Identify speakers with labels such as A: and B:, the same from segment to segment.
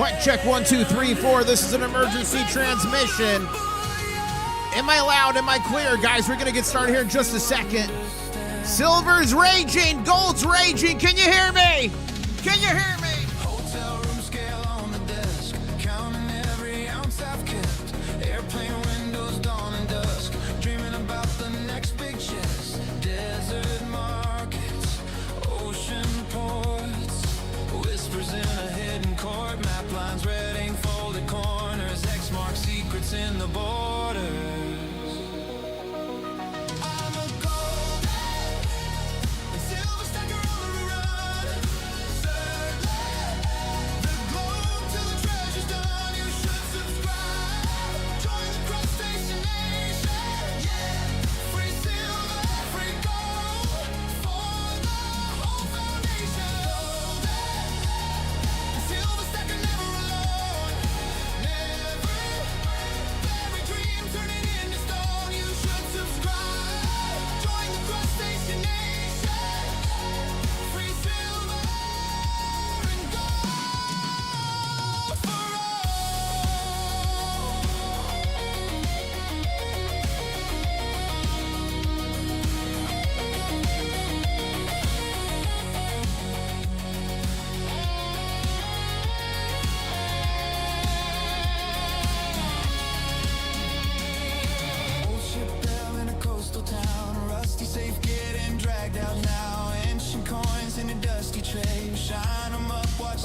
A: Mic check 1, 2, 3, 4. This is an emergency transmission. Am I loud? Am I clear? Guys, we're going to get started here in just a second. Silver's raging. Gold's raging. Can you hear me? Can you hear me?
B: Hotel room scale on the desk, counting every ounce I've kept. Airplane windows, dawn and dusk, dreaming about the next big chest. Desert markets, ocean ports, whispers in a hidden court, map lines, red ink, folded corners, X mark secrets in the borders.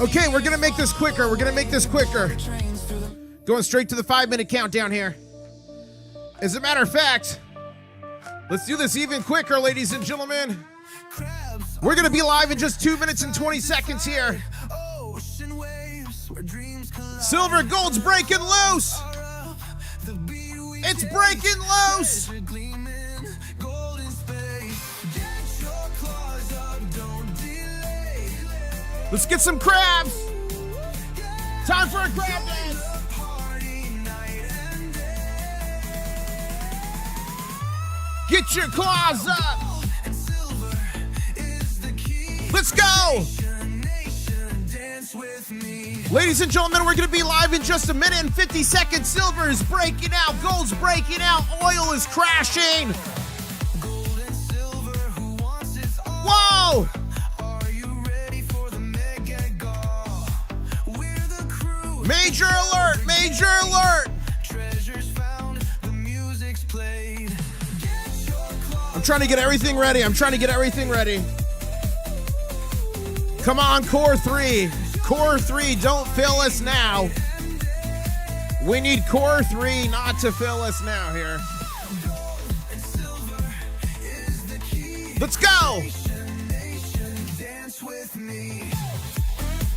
A: Okay, we're going to make this quicker. We're going to make this quicker. Going straight to the 5-minute countdown here. As a matter of fact, let's do this even quicker, ladies and gentlemen. We're going to be live in just 2 minutes and 20 seconds here. Silver, gold's breaking loose. It's breaking loose. Let's get some crabs. Time for a crab dance. Get your claws up. Let's go. Ladies and gentlemen, we're going to be live in just a minute and 50 seconds. Silver is breaking out. Gold's breaking out. Oil is crashing. Whoa. Major alert! Major alert! I'm trying to get everything ready. I'm trying to get everything ready. Come on, Core 3. Core 3, don't fill us now. We need Core 3 not to fill us now here. Let's go!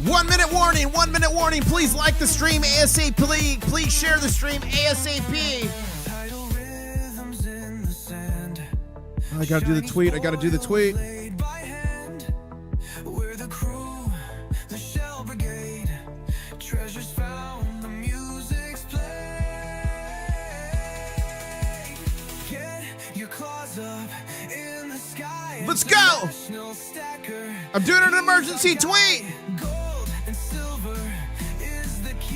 A: 1 minute warning, 1 minute warning. Please like the stream ASAP. Please share the stream ASAP. I gotta do the tweet. I gotta do the tweet. Let's go. I'm doing an emergency tweet.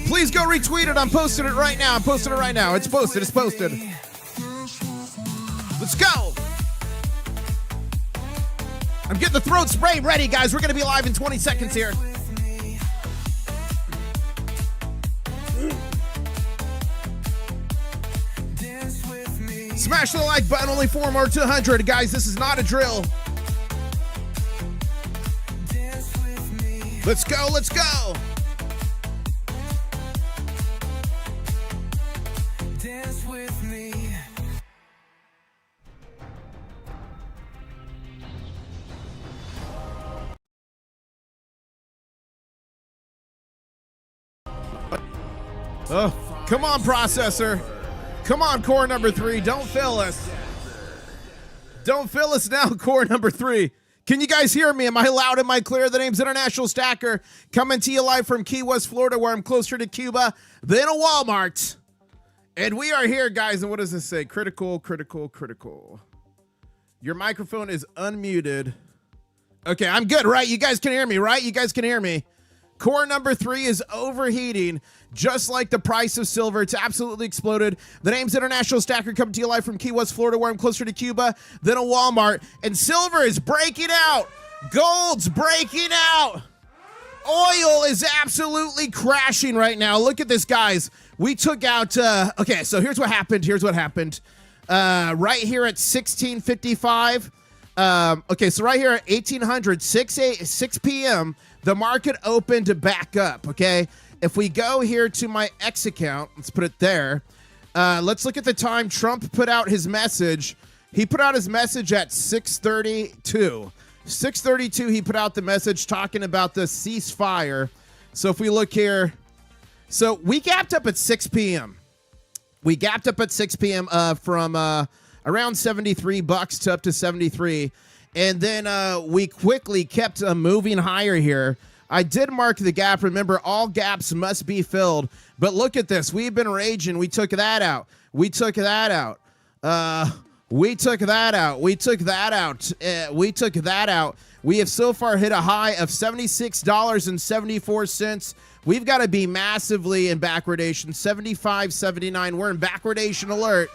A: Please go retweet it. I'm posting it right now. I'm posting it right now. It's posted. It's posted. Let's go. I'm getting the throat spray ready, guys. We're going to be live in 20 seconds here. Smash the like button. Only 4 more to 100. Guys, this is not a drill. Let's go. Let's go. Oh, come on, processor. Come on, core number 3. Don't fail us. Don't fail us now, core number 3. Can you guys hear me? Am I loud? Am I clear? The name's International Stacker. Coming to you live from Key West, Florida, where I'm closer to Cuba than a Walmart. And we are here, guys. And what does this say? Critical, critical, critical. Your microphone is unmuted. Okay, I'm good, right? You guys can hear me, right? You guys can hear me. Core number 3 is overheating, just like the price of silver. It's absolutely exploded. The name's International Stacker, coming to you live from Key West, Florida, where I'm closer to Cuba than a Walmart. And silver is breaking out. Gold's breaking out. Oil is absolutely crashing right now. Look at this, guys. We took out, okay, so here's what happened. Right here at 1655. Okay, so right here at 1800, 6 p.m., the market opened back up, okay? If we go here to my X account, let's put it there. Let's look at the time Trump put out his message. He put out his message at 6:32. 6:32, he put out the message talking about the ceasefire. So if we look here, so we gapped up at 6 p.m. We gapped up at 6 p.m. From around $73 to up to 73. And then we quickly kept moving higher here. I did mark the gap. Remember, all gaps must be filled. But look at this. We've been raging. We took that out. We took that out. We took that out. We took that out. We took that out. We have so far hit a high of $76.74. We've got to be massively in backwardation. 75.79. We're in backwardation alert.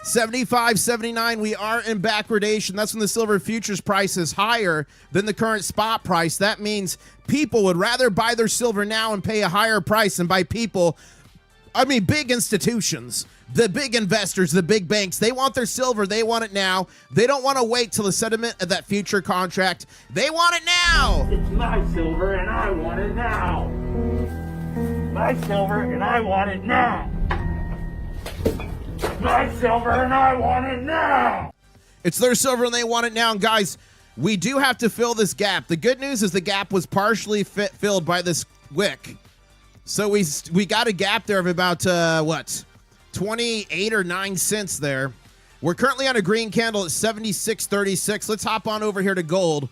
A: 75.79. We are in backwardation. That's when the silver futures price is higher than the current spot price. That means people would rather buy their silver now and pay a higher price. And by people, I mean big institutions, the big investors, the big banks. They want their silver. They want it now. They don't want to wait till the settlement of that future contract. They want it now.
C: It's my silver and I want it now. My silver and I want it now. My silver and I want it now.
A: It's their silver and they want it now. And guys, we do have to fill this gap. The good news is the gap was partially filled by this wick. So we got a gap there of about, 28 or 9 cents there. We're currently on a green candle at 76.36. Let's hop on over here to gold.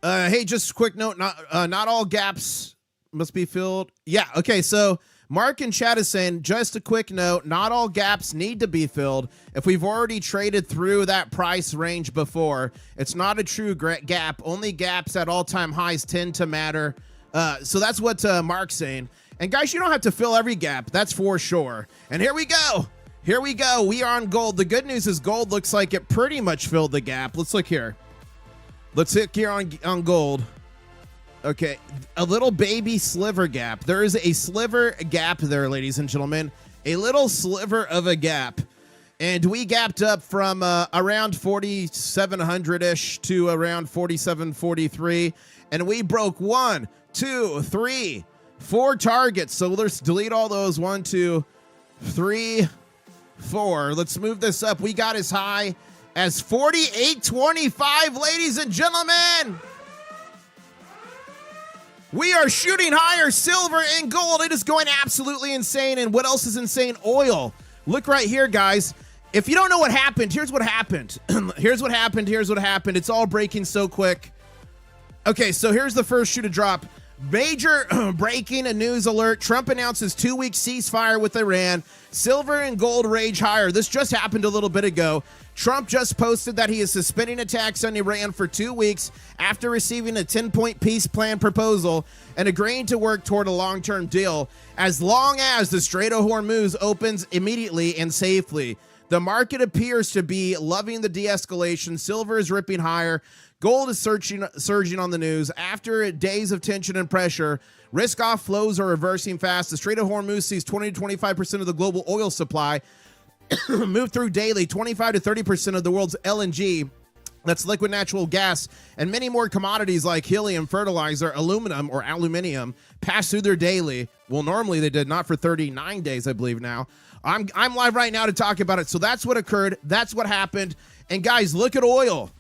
A: Hey, just a quick note. Not all gaps must be filled. Yeah, okay, so Mark in chat is saying, just a quick note, not all gaps need to be filled. If we've already traded through that price range before, it's not a true gap. Only gaps at all-time highs tend to matter. So that's what Mark's saying. And guys, you don't have to fill every gap. That's for sure. And here we go. Here we go. We are on gold. The good news is gold looks like it pretty much filled the gap. Let's look here. Let's hit here on gold. Okay, a little baby sliver gap. There is a sliver gap there, ladies and gentlemen. A little sliver of a gap. And we gapped up from around 4,700-ish to around 4,743. And we broke 1, 2, 3, 4 targets. So let's delete all those. 1, 2, 3, 4. Let's move this up. We got as high as 48.25, ladies and gentlemen. We are shooting higher. Silver and gold. It is going absolutely insane. And what else is insane? Oil. Look right here, guys. If you don't know what happened, here's what happened. Here's what happened. Here's what happened. It's all breaking so quick. Okay, so here's the first shoe to drop. Major breaking news alert. Trump announces 2-week ceasefire with Iran. Silver and gold rage higher. This just happened a little bit ago. Trump just posted that he is suspending attacks on Iran for 2 weeks after receiving a 10-point peace plan proposal and agreeing to work toward a long-term deal as long as the Strait of Hormuz opens immediately and safely. The market appears to be loving the de-escalation. Silver is ripping higher. Gold is surging on the news. After days of tension and pressure, risk-off flows are reversing fast. The Strait of Hormuz sees 20 to 25% of the global oil supply move through daily. 25 to 30% of the world's LNG, that's liquid natural gas, and many more commodities like helium, fertilizer, aluminium, pass through there daily. Well, normally they did, not for 39 days, I believe now. I'm live right now to talk about it. So that's what occurred. That's what happened. And guys, look at oil.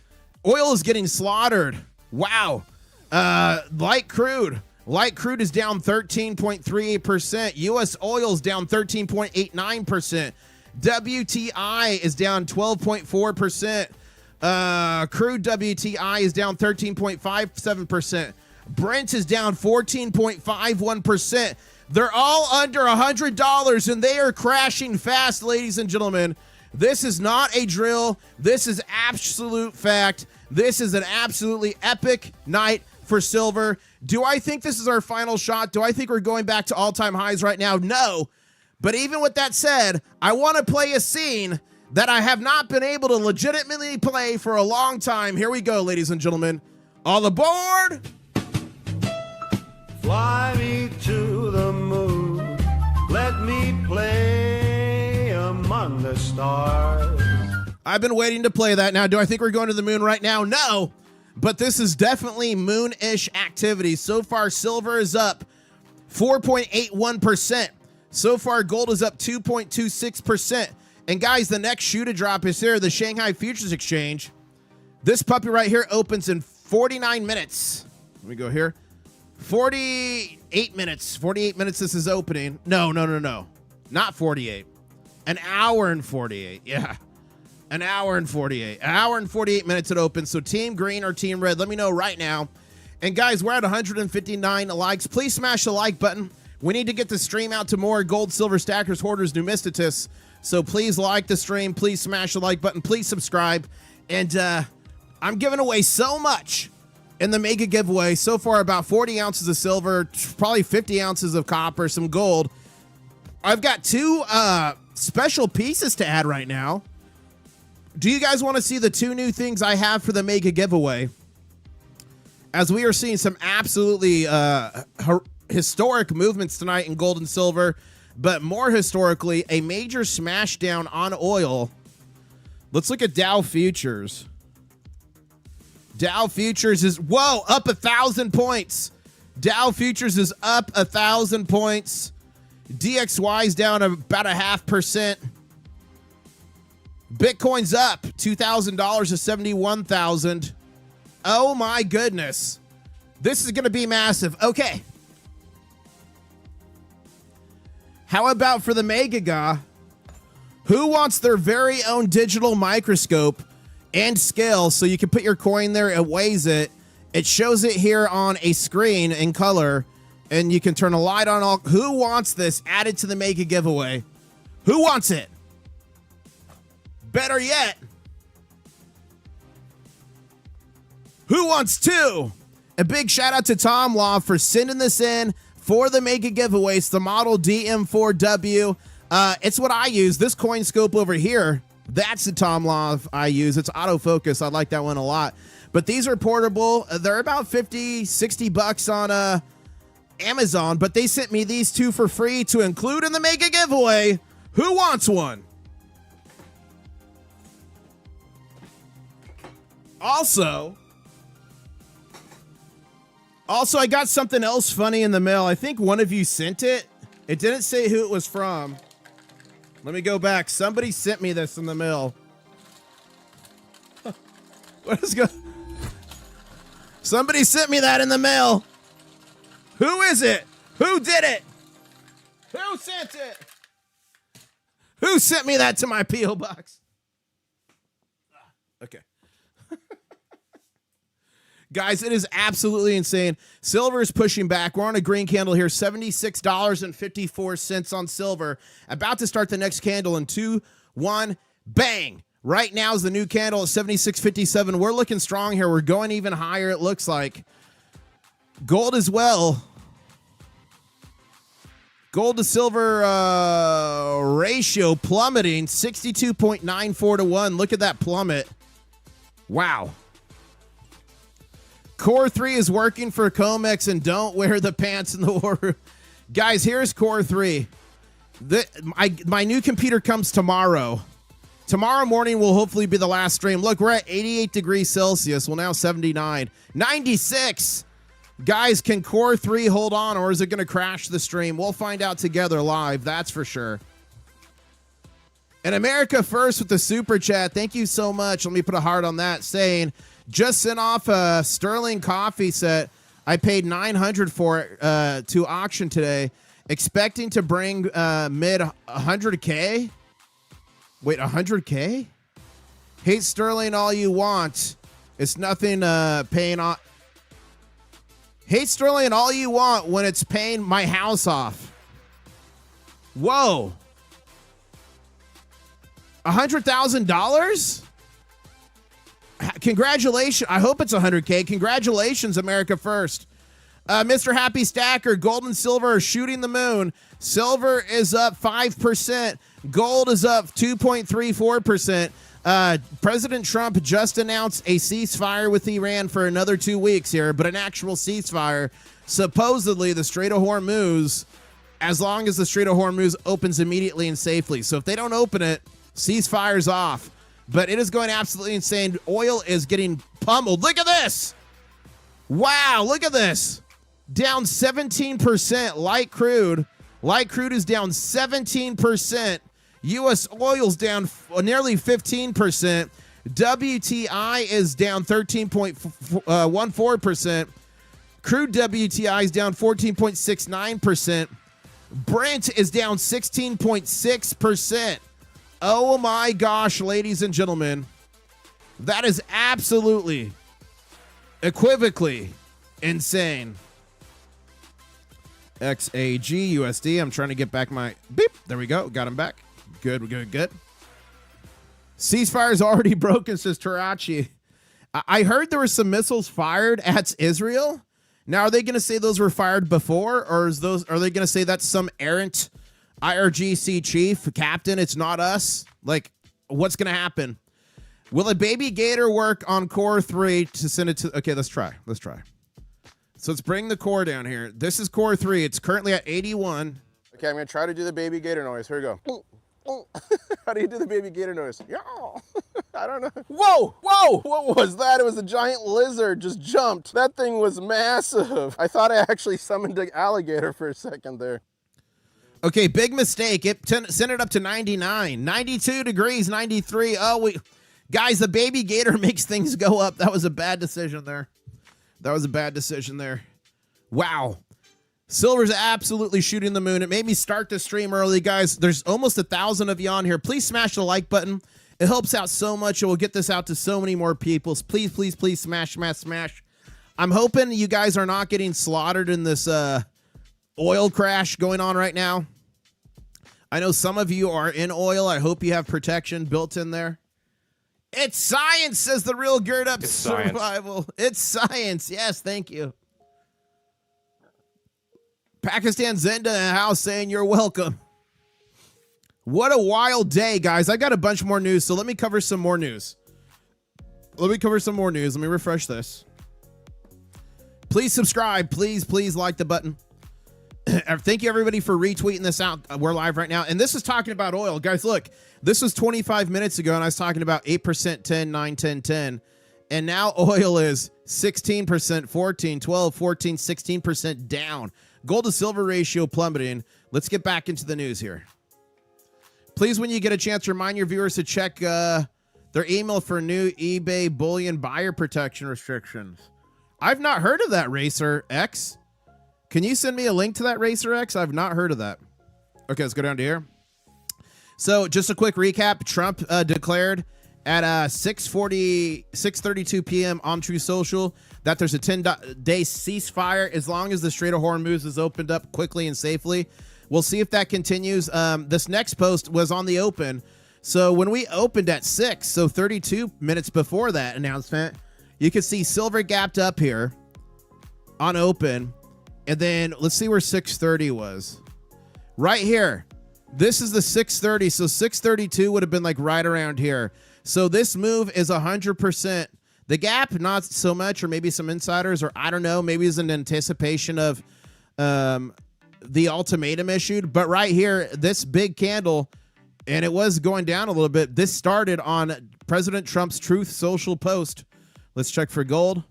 A: Oil is getting slaughtered. Wow. Light crude. Light crude is down 13.38%. U.S. oil is down 13.89%. WTI is down 12.4%. Crude WTI is down 13.57%. Brent is down 14.51%. They're all under $100, and they are crashing fast, ladies and gentlemen. This is not a drill. This is absolute fact. This is an absolutely epic night for silver. Do I think this is our final shot? Do I think we're going back to all-time highs right now? No. But even with that said, I want to play a scene that I have not been able to legitimately play for a long time. Here we go, ladies and gentlemen. All aboard!
D: Fly me to the moon, let me play among the stars.
A: I've been waiting to play that. Now, do I think we're going to the moon right now? No, but this is definitely moon-ish activity. So far, silver is up 4.81%. So far, gold is up 2.26%. And guys, the next shoe to drop is here, the Shanghai Futures Exchange. This puppy right here opens in 49 minutes. Let me go here. 48 minutes. 48 minutes this is opening. No. Not 48. An hour and 48. Yeah. An hour and 48. An hour and 48 minutes it opens. So team green or team red, let me know right now. And guys, we're at 159 likes. Please smash the like button. We need to get the stream out to more gold, silver, stackers, hoarders, numisticists. So please like the stream. Please smash the like button. Please subscribe. And I'm giving away so much in the mega giveaway. So far, about 40 ounces of silver, probably 50 ounces of copper, some gold. I've got two special pieces to add right now. Do you guys want to see the two new things I have for the mega giveaway? As we are seeing some absolutely historic movements tonight in gold and silver, but more historically, a major smash down on oil. Let's look at Dow Futures. Dow Futures is, whoa, up 1,000 points. Dow Futures is up 1,000 points. DXY is down about 0.5%. Bitcoin's up $2,000 to 71,000. Oh my goodness. This is going to be massive. Okay. How about for the Megaga? Who wants their very own digital microscope and scale so you can put your coin there, it weighs it, it shows it here on a screen in color, and you can turn a light on all. Who wants this added to the Mega giveaway? Who wants it? Better yet, who wants two? A big shout out to Tom Law for sending this in for the Mega giveaways, the model DM4W. It's what I use. This coin scope over here, that's the Tom Law I use. It's autofocus. I like that one a lot. But these are portable. They're about 50, 60 bucks on Amazon, but they sent me these two for free to include in the Mega giveaway. Who wants one? Also, I got something else funny in the mail. I think one of you sent it. It didn't say who it was from. Let me go back. Somebody sent me this in the mail. What is going? Somebody sent me that in the mail. Who is it? Who did it? Who sent it? Who sent me that to my P.O. box? Okay. Guys, it is absolutely insane. Silver is pushing back. We're on a green candle here, $76.54 on silver. About to start the next candle in 2, 1, bang. Right now is the new candle at 76.57. We're looking strong here. We're going even higher, it looks like. Gold as well. Gold to silver ratio plummeting, 62.94 to 1. Look at that plummet. Wow. Core 3 is working for Comex, and don't wear the pants in the war room. Guys, here's Core 3. My new computer comes tomorrow. Tomorrow morning will hopefully be the last stream. Look, we're at 88 degrees Celsius. Well, now 79. 96. Guys, can Core 3 hold on, or is it going to crash the stream? We'll find out together live, that's for sure. And America First with the super chat. Thank you so much. Let me put a heart on that, saying, just sent off a Sterling coffee set. I paid $900 for it to auction today, expecting to bring mid 100K. Wait, 100K? Hate Sterling all you want. It's nothing paying off. Hate Sterling all you want when it's paying my house off. Whoa. $100,000? Congratulations. I hope it's 100K. Congratulations, America First. Mr. Happy Stacker, gold and silver are shooting the moon. Silver is up 5%. Gold is up 2.34%. President Trump just announced a ceasefire with Iran for another 2 weeks here, but an actual ceasefire. Supposedly, the Strait of Hormuz, as long as the Strait of Hormuz opens immediately and safely. So if they don't open it, ceasefire's off. But it is going absolutely insane. Oil is getting pummeled. Look at this. Wow, look at this. Down 17%. Light crude. Light crude is down 17%. U.S. oil's down nearly 15%. WTI is down 13.14%. Crude WTI is down 14.69%. Brent is down 16.6%. Oh my gosh, ladies and gentlemen. That is absolutely, equivocally insane. XAG USD. I'm trying to get back my beep. There we go. Got him back. Good, good, good. Ceasefire's already broken, says Tarachi. I heard there were some missiles fired at Israel. Now, are they going to say those were fired before, or are they going to say that's some errant IRGC chief, captain? It's not us. Like, what's going to happen? Will a baby gator work on core 3 to send it to? Okay, let's try. Let's try. So let's bring the core down here. This is core 3. It's currently at 81. Okay, I'm going to try to do the baby gator noise. Here we go. How do you do the baby gator noise? Yeah. I don't know. Whoa, whoa, what was that? It was a giant lizard just jumped. That thing was massive. I thought I actually summoned an alligator for a second there. Okay, big mistake. It sent it up to 99, 92 degrees, 93. Oh, guys, the baby gator makes things go up. That was a bad decision there. That was a bad decision there. Wow. Silver's absolutely shooting the moon. It made me start the stream early, guys. There's almost 1,000 of you on here. Please smash the like button. It helps out so much. It will get this out to so many more people. Please, please, please smash, smash, smash. I'm hoping you guys are not getting slaughtered in this oil crash going on right now. I know some of you are in oil. I hope you have protection built in there. It's science, says the real Gird Up Survival. It's science. Yes, thank you. Pakistan Zenda in the house saying you're welcome. What a wild day, guys. I got a bunch more news, so let me cover some more news. Let me refresh this. Please subscribe. Please, please like the button. Thank you, everybody, for retweeting this out. We're live right now. And this is talking about oil. Guys, look. This was 25 minutes ago, and I was talking about 8%, 10, 9, 10, 10. And now oil is 16%, 14, 12, 14, 16% down. Gold to silver ratio plummeting. Let's get back into the news here. Please, when you get a chance, remind your viewers to check their email for new eBay bullion buyer protection restrictions. I've not heard of that, Racer X. Can you send me a link to that, Racer X? I've not heard of that. Okay, let's go down to here. So just a quick recap. Trump declared at 6:32 p.m. on Truth Social that there's a 10-day ceasefire as long as the Strait of Hormuz is opened up quickly and safely. We'll see if that continues. This next post was on the open. So when we opened at 6, so 32 minutes before that announcement, you can see silver gapped up here on open. And then let's see where 6:30 was. Right here. This is the 6:30. So 6:32 would have been like right around here. So this move is 100%. The gap, not so much, or maybe some insiders, or I don't know, maybe it's an anticipation of the ultimatum issued. But right here, this big candle, and it was going down a little bit. This started on President Trump's Truth Social post. Let's check for gold.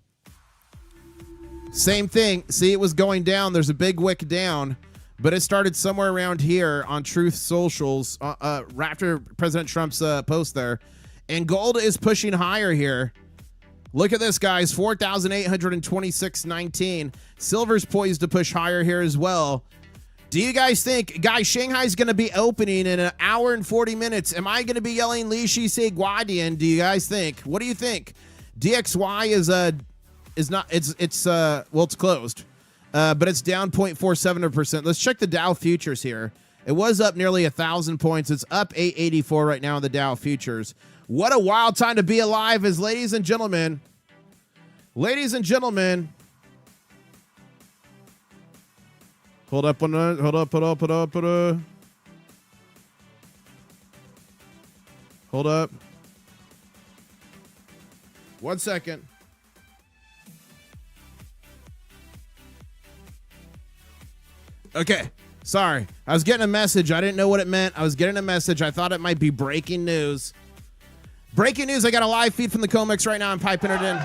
A: Same thing. See, it was going down. There's a big wick down, but it started somewhere around here on Truth Socials right after President Trump's post there. And gold is pushing higher here. Look at this, guys. 4,826.19. Silver's poised to push higher here as well. Do you guys think, guys, Shanghai's going to be opening in an hour and 40 minutes. Am I going to be yelling Li Shi Se Guadian? Do you guys think? What do you think? DXY is not, it's closed. But it's down 0.47%. Let's check the Dow futures here. It was up nearly 1,000 points. It's up 884 right now in the Dow futures. What a wild time to be alive is, ladies and gentlemen. Hold up. Hold up. 1 second. Okay. Sorry. I was getting a message. I didn't know what it meant. I was getting a message. I thought it might be breaking news. Breaking news. I got a live feed from the Comex right now. I'm piping it in.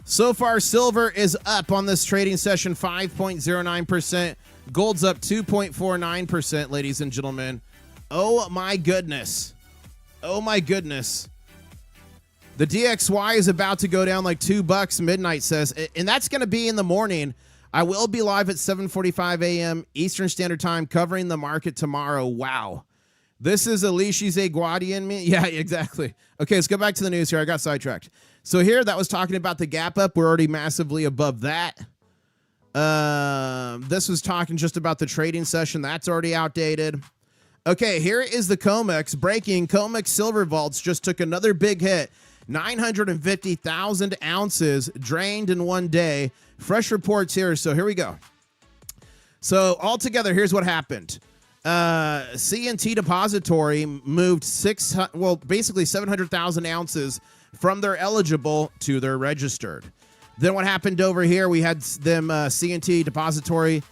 A: So far, silver is up on this trading session, 5.09%. Gold's up 2.49%, ladies and gentlemen. Oh, my goodness. Oh, my goodness. The DXY is about to go down like $2, midnight says, and that's going to be in the morning. I will be live at 7:45 a.m. Eastern Standard Time covering the market tomorrow. Wow. This is Alicia's Guardian me. Yeah, exactly. Okay, let's go back to the news here. I got sidetracked. So here, that was talking about the gap up. We're already massively above that. This was talking just about the trading session. That's already outdated. Okay, here is the Comex. Breaking. Comex silver vaults just took another big hit. 950,000 ounces drained in one day. Fresh reports here. So here we go. So altogether, here's what happened. CNT Depository moved basically 700,000 ounces from their eligible to their registered. Then what happened over here? We had them CNT Depository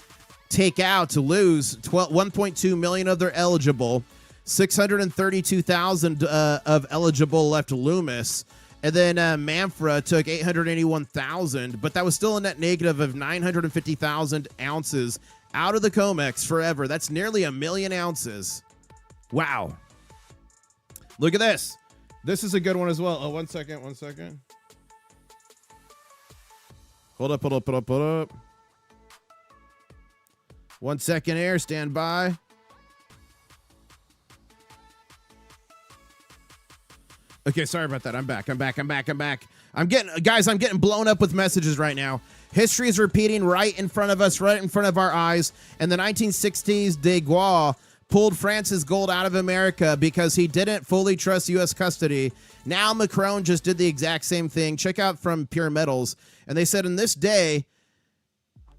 A: take out to lose 1.2 million of their eligible, 632,000 of eligible left Loomis. And then Manfra took 881,000, but that was still a net negative of 950,000 ounces out of the Comex forever. That's nearly 1 million ounces. Wow. Look at this. This is a good one as well. Oh, 1 second. Hold up. 1 second here. Stand by. Okay, sorry about that. I'm back. I'm getting blown up with messages right now. History is repeating right in front of us, right in front of our eyes. In the 1960s, de Gaulle pulled France's gold out of America because he didn't fully trust U.S. custody. Now Macron just did the exact same thing. Check out from Pure Metals. And they said in this day,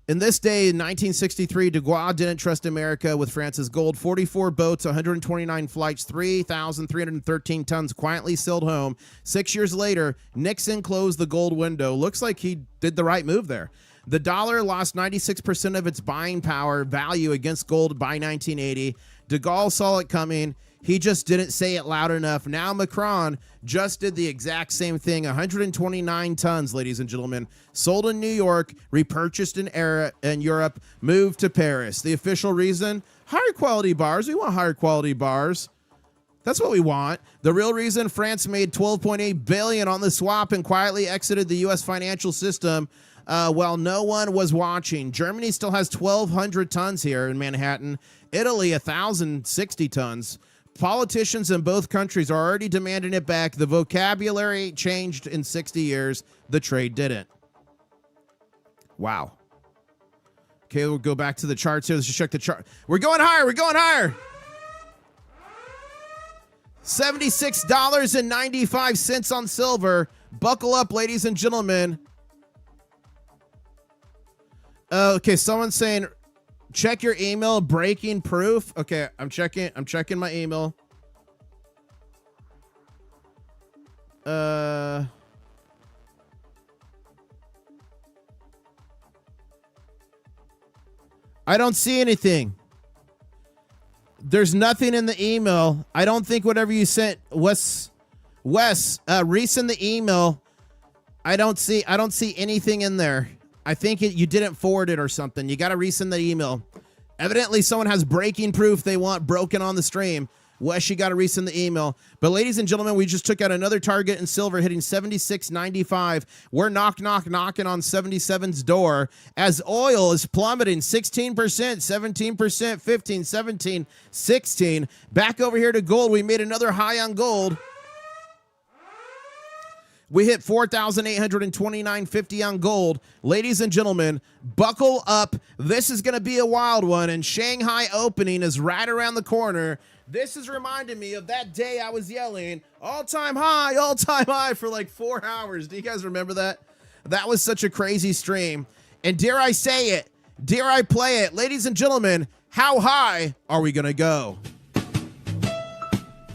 A: in 1963, de Gaulle didn't trust America with France's gold. 44 boats, 129 flights, 3,313 tons quietly sailed home. 6 years later, Nixon closed the gold window. Looks like he did the right move there. The dollar lost 96% of its buying power value against gold by 1980. De Gaulle saw it coming. He just didn't say it loud enough. Now Macron just did the exact same thing. 129 tons, ladies and gentlemen, sold in New York, repurchased in Europe, moved to Paris. The official reason? Higher quality bars. We want higher quality bars. That's what we want. The real reason? France made $12.8 billion on the swap and quietly exited the U.S. financial system while no one was watching. Germany still has 1,200 tons here in Manhattan. Italy, 1,060 tons. Politicians in both countries are already demanding it back. The vocabulary changed in 60 years. The trade didn't. Wow. Okay, we'll go back to the charts here. Let's just check the chart. We're going higher. $76.95 on silver. Buckle up, ladies and gentlemen. Okay, someone's saying, check your email, breaking proof. Okay, I'm checking my email. I don't see anything. There's nothing in the email. I don't think whatever you sent, Wes, resend the email. I don't see anything in there. I think you didn't forward it or something. You got to resend the email. Evidently, someone has breaking proof they want broken on the stream. Wes, you got to resend the email. But ladies and gentlemen, we just took out another target in silver, hitting 76.95. We're knocking on 77's door as oil is plummeting 16%, 17%, 15, 17, 16. Back over here to gold. We made another high on gold. We hit 4,829.50 on gold. Ladies and gentlemen, buckle up. This is going to be a wild one, and Shanghai opening is right around the corner. This is reminding me of that day I was yelling, all-time high, for like 4 hours. Do you guys remember that? That was such a crazy stream. And dare I say it, dare I play it, ladies and gentlemen, how high are we going to go?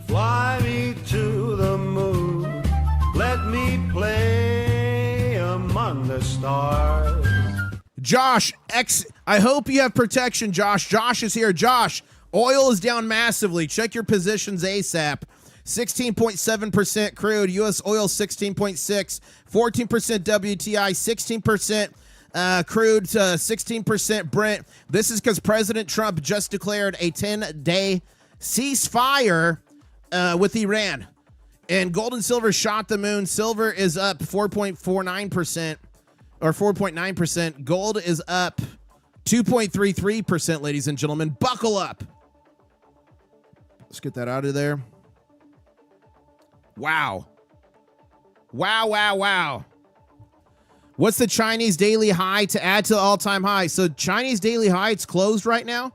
D: Fly me to the moon, let me play among the stars.
A: Josh, I hope you have protection, Josh. Josh is here. Josh, oil is down massively. Check your positions ASAP. 16.7% crude, U.S. oil 16.6, 14% WTI, 16% crude, 16% Brent. This is because President Trump just declared a 10-day ceasefire with Iran. And gold and silver shot the moon. Silver is up 4.49%. Or 4.9%. Gold is up 2.33%, ladies and gentlemen. Buckle up. Let's get that out of there. Wow. Wow. What's the Chinese daily high to add to the all-time high? So Chinese daily high, it's closed right now.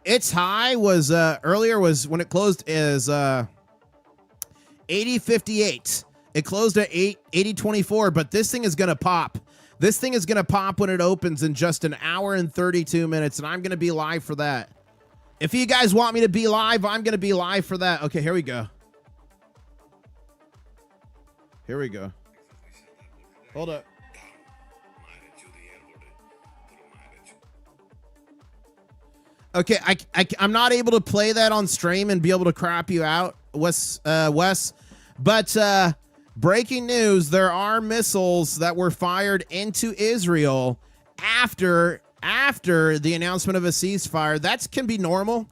A: Its high was earlier was when it closed is 80.58. It closed at 80.24, but this thing is going to pop. This thing is going to pop when it opens in just an hour and 32 minutes, and I'm going to be live for that. If you guys want me to be live, I'm going to be live for that. Okay, here we go. Here we go. Hold up. Okay, I'm not able to play that on stream and be able to crap you out, Wes. But breaking news, there are missiles that were fired into Israel after the announcement of a ceasefire. That can be normal.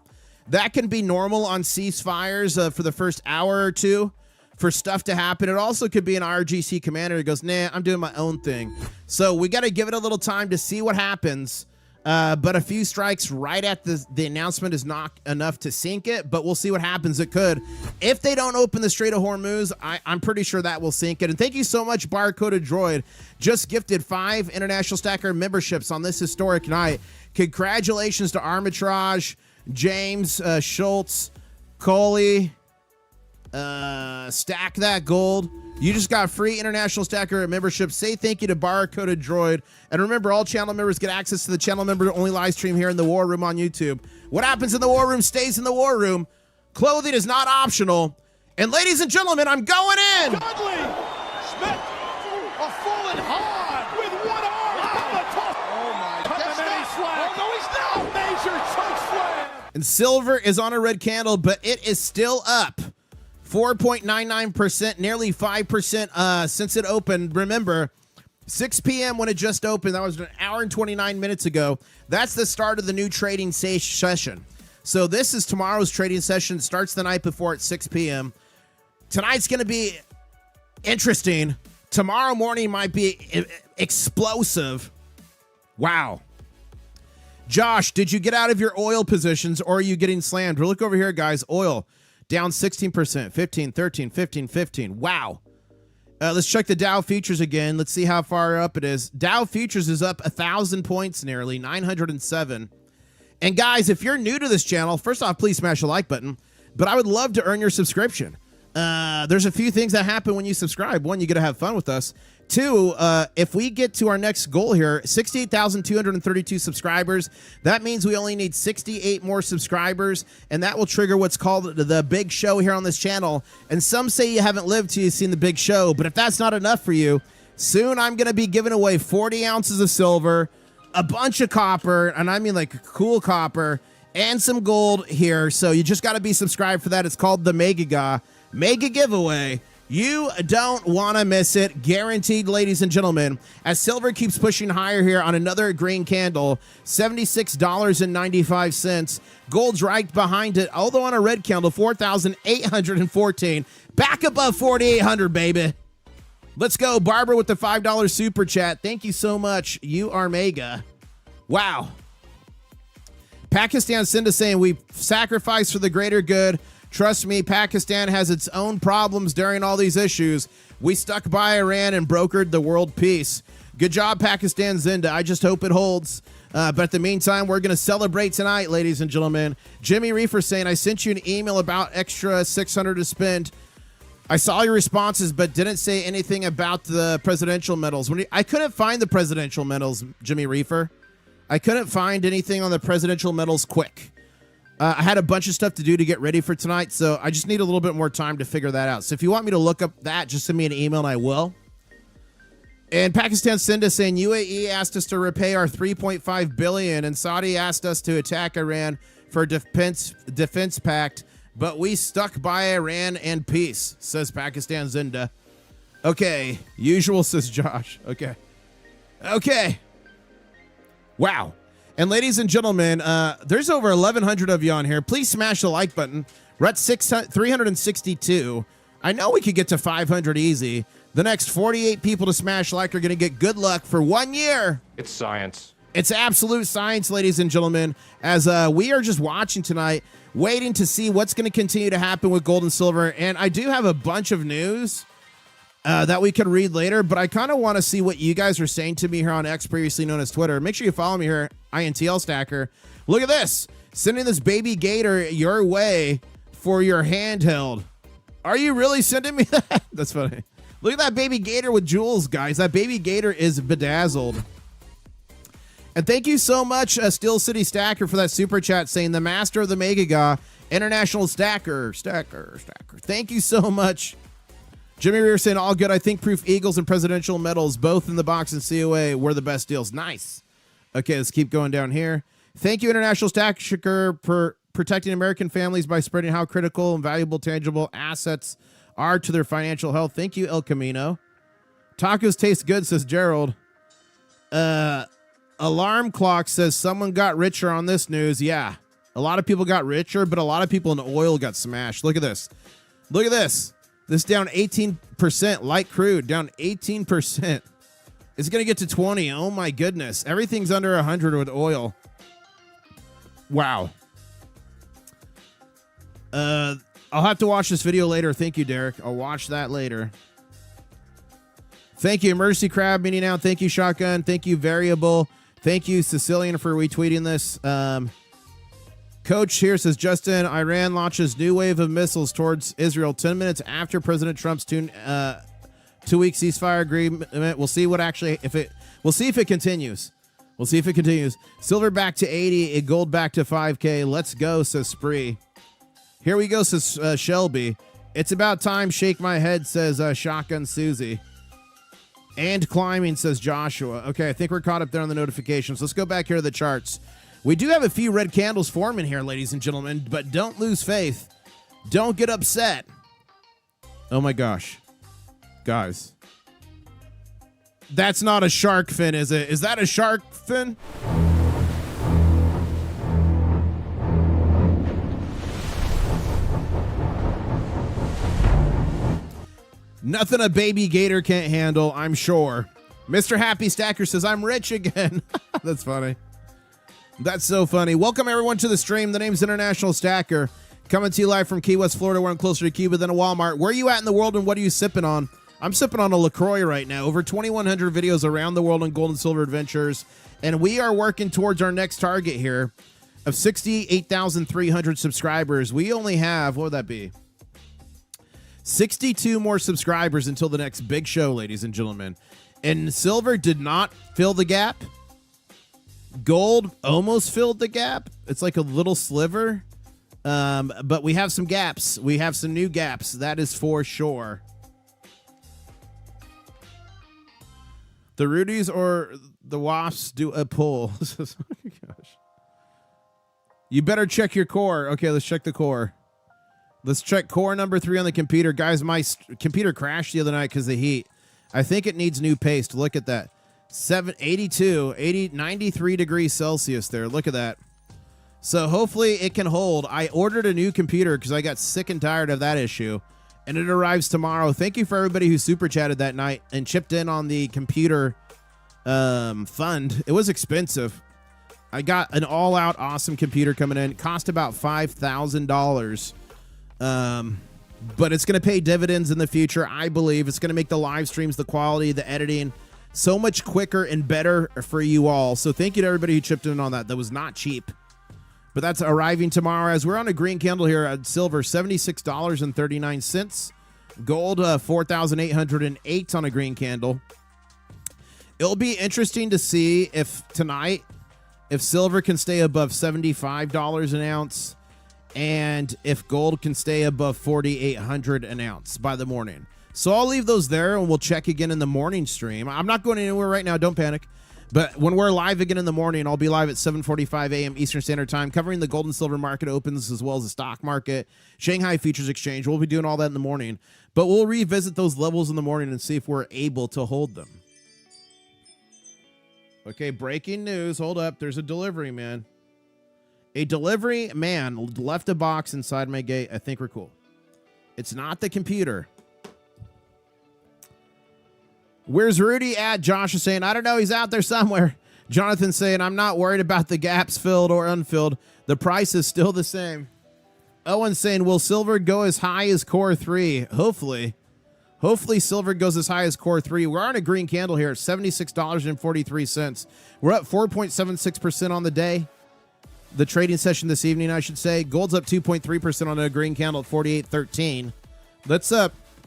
A: That can be normal on ceasefires for the first hour or two for stuff to happen. It also could be an RGC commander who goes, nah, I'm doing my own thing. So we got to give it a little time to see what happens. But a few strikes right at the announcement is not enough to sink it, but we'll see what happens. It could. If they don't open the Strait of Hormuz, I'm pretty sure that will sink it. And thank you so much, Barcoded Droid. Just gifted 5 International Stacker memberships on this historic night. Congratulations to Armitrage, James, Schultz, Coley, Stack That Gold. You just got free International Stacker membership. Say thank you to Barcoded Droid. And remember, all channel members get access to the channel member only live stream here in the War Room on YouTube. What happens in the War Room stays in the War Room. Clothing is not optional. And ladies and gentlemen, I'm going in.
E: Dudley Smith, a fallen hard with one arm. Oh my God. Oh no, he's not. Major choke slam.
A: And silver is on a red candle, but it is still up. 4.99%, nearly 5% since it opened. Remember, 6 p.m. when it just opened. That was an hour and 29 minutes ago. That's the start of the new trading session. So this is tomorrow's trading session. It starts the night before at 6 p.m. Tonight's going to be interesting. Tomorrow morning might be explosive. Wow. Josh, did you get out of your oil positions or are you getting slammed? Look over here, guys. Oil. Down 16%, 15, 13, 15, 15. Wow. Let's check the Dow Futures again. Let's see how far up it is. Dow Futures is up 1,000 points nearly, 907. And guys, if you're new to this channel, first off, please smash the like button. But I would love to earn your subscription. There's a few things that happen when you subscribe. One, you get to have fun with us. Two, if we get to our next goal here, 68,232 subscribers, that means we only need 68 more subscribers, and that will trigger what's called the big show here on this channel. And some say you haven't lived till you've seen the big show, but if that's not enough for you, soon I'm going to be giving away 40 ounces of silver, a bunch of copper, and I mean like cool copper, and some gold here. So you just got to be subscribed for that. It's called the Mega Giveaway. You don't want to miss it. Guaranteed, ladies and gentlemen. As silver keeps pushing higher here on another green candle, $76.95. Gold's right behind it, although on a red candle, 4,814. Back above 4,800, baby. Let's go. Barbara with the $5 super chat. Thank you so much. You are mega. Wow. Pakistan Cinda saying we sacrifice for the greater good. Trust me, Pakistan has its own problems during all these issues. We stuck by Iran and brokered the world peace. Good job, Pakistan Zinda. I just hope it holds. But in the meantime, we're going to celebrate tonight, ladies and gentlemen. Jimmy Reefer saying, I sent you an email about extra $600 to spend. I saw your responses, but didn't say anything about the presidential medals. I couldn't find the presidential medals, Jimmy Reefer. I couldn't find anything on the presidential medals quick. I had a bunch of stuff to do to get ready for tonight, so I just need a little bit more time to figure that out. So if you want me to look up that, just send me an email and I will. And Pakistan Sinda saying UAE asked us to repay our $3.5 billion, and Saudi asked us to attack Iran for defense pact, but we stuck by Iran and peace, says Pakistan Zinda. Okay, usual, says Josh. Okay. Wow. And ladies and gentlemen, there's over 1,100 of you on here. Please smash the like button. We're at 362. I know we could get to 500 easy. The next 48 people to smash like are going to get good luck for 1 year.
F: It's science.
A: It's absolute science, ladies and gentlemen, as we are just watching tonight, waiting to see what's going to continue to happen with gold and silver. And I do have a bunch of news that we could read later, but I kind of want to see what you guys are saying to me here on X, previously known as Twitter. Make sure you follow me here, INTL Stacker. Look at this. Sending this baby gator your way for your handheld. Are you really sending me that? That's funny. Look at that baby gator with jewels, guys. That baby gator is bedazzled. And thank you so much, Steel City Stacker, for that super chat saying the master of the Megaga, International Stacker. Thank you so much. Jimmy Rear saying all good. I think Proof Eagles and Presidential Medals, both in the box and COA, were the best deals. Nice. Okay, let's keep going down here. Thank you, International Stacker, for protecting American families by spreading how critical and valuable tangible assets are to their financial health. Thank you, El Camino. Tacos taste good, says Gerald. Alarm clock says someone got richer on this news. Yeah, a lot of people got richer, but a lot of people in oil got smashed. Look at this. Look at this. This down 18%. Light crude down 18%. It's going to get to 20. Oh, my goodness. Everything's under 100 with oil. Wow. I'll have to watch this video later. Thank you, Derek. I'll watch that later. Thank you, Emergency Crab, meeting out. Thank you, Shotgun. Thank you, Variable. Thank you, Sicilian, for retweeting this. Coach here says, Justin, Iran launches new wave of missiles towards Israel 10 minutes after President Trump's 2-week ceasefire agreement. We'll see what actually, we'll see if it continues. We'll see if it continues. Silver back to 80 and gold back to 5K. Let's go, says Spree. Here we go, says Shelby. It's about time, shake my head, says Shotgun Susie. And climbing, says Joshua. Okay, I think we're caught up there on the notifications. Let's go back here to the charts. We do have a few red candles forming here, ladies and gentlemen, but don't lose faith. Don't get upset. Oh my gosh. Guys. That's not a shark fin, is it? Is that a shark fin? Nothing a baby gator can't handle, I'm sure. Mr. Happy Stacker says, I'm rich again. That's funny. That's so funny. Welcome, everyone, to the stream. The name's International Stacker. Coming to you live from Key West, Florida. We're closer to Cuba than a Walmart. Where are you at in the world, and what are you sipping on? I'm sipping on a LaCroix right now. Over 2,100 videos around the world on gold and silver adventures. And we are working towards our next target here of 68,300 subscribers. We only have, what would that be? 62 more subscribers until the next big show, ladies and gentlemen. And silver did not fill the gap. Gold almost filled the gap. It's like a little sliver. But we have some gaps. We have some new gaps. That is for sure. The Rudies or the Wasps do a pull. Oh my gosh. You better check your core. Okay, let's check the core. Let's check core number 3 on the computer. Guys, my computer crashed the other night because of the heat. I think it needs new paste. Look at that. 93 degrees Celsius there. Look at that. So hopefully it can hold. I ordered a new computer because I got sick and tired of that issue. And it arrives tomorrow. Thank you for everybody who super chatted that night and chipped in on the computer fund. It was expensive. I got an all-out awesome computer coming in. It cost about $5,000. But it's going to pay dividends in the future, I believe. It's going to make the live streams, the quality, the editing so much quicker and better for you all. So thank you to everybody who chipped in on that. That was not cheap. But that's arriving tomorrow as we're on a green candle here at silver, $76.39. Gold, 4,808 on a green candle. It'll be interesting to see if tonight, if silver can stay above $75 an ounce and if gold can stay above 4,800 an ounce by the morning. So I'll leave those there and we'll check again in the morning stream. I'm not going anywhere right now. Don't panic. But when we're live again in the morning, I'll be live at 7:45 a.m. Eastern Standard Time, covering the gold and silver market opens as well as the stock market, Shanghai Futures Exchange. We'll be doing all that in the morning. But we'll revisit those levels in the morning and see if we're able to hold them. Okay, breaking news. Hold up. There's a delivery man. A delivery man left a box inside my gate. I think we're cool. It's not the computer. Where's Rudy at? Josh is saying, I don't know. He's out there somewhere. Jonathan saying, I'm not worried about the gaps filled or unfilled. The price is still the same. Owen saying, will silver go as high as core 3? Hopefully. Hopefully silver goes as high as core 3. We're on a green candle here at $76.43. We're up 4.76% on the day. The trading session this evening, I should say. Gold's up 2.3% on a green candle at 48.13. Let's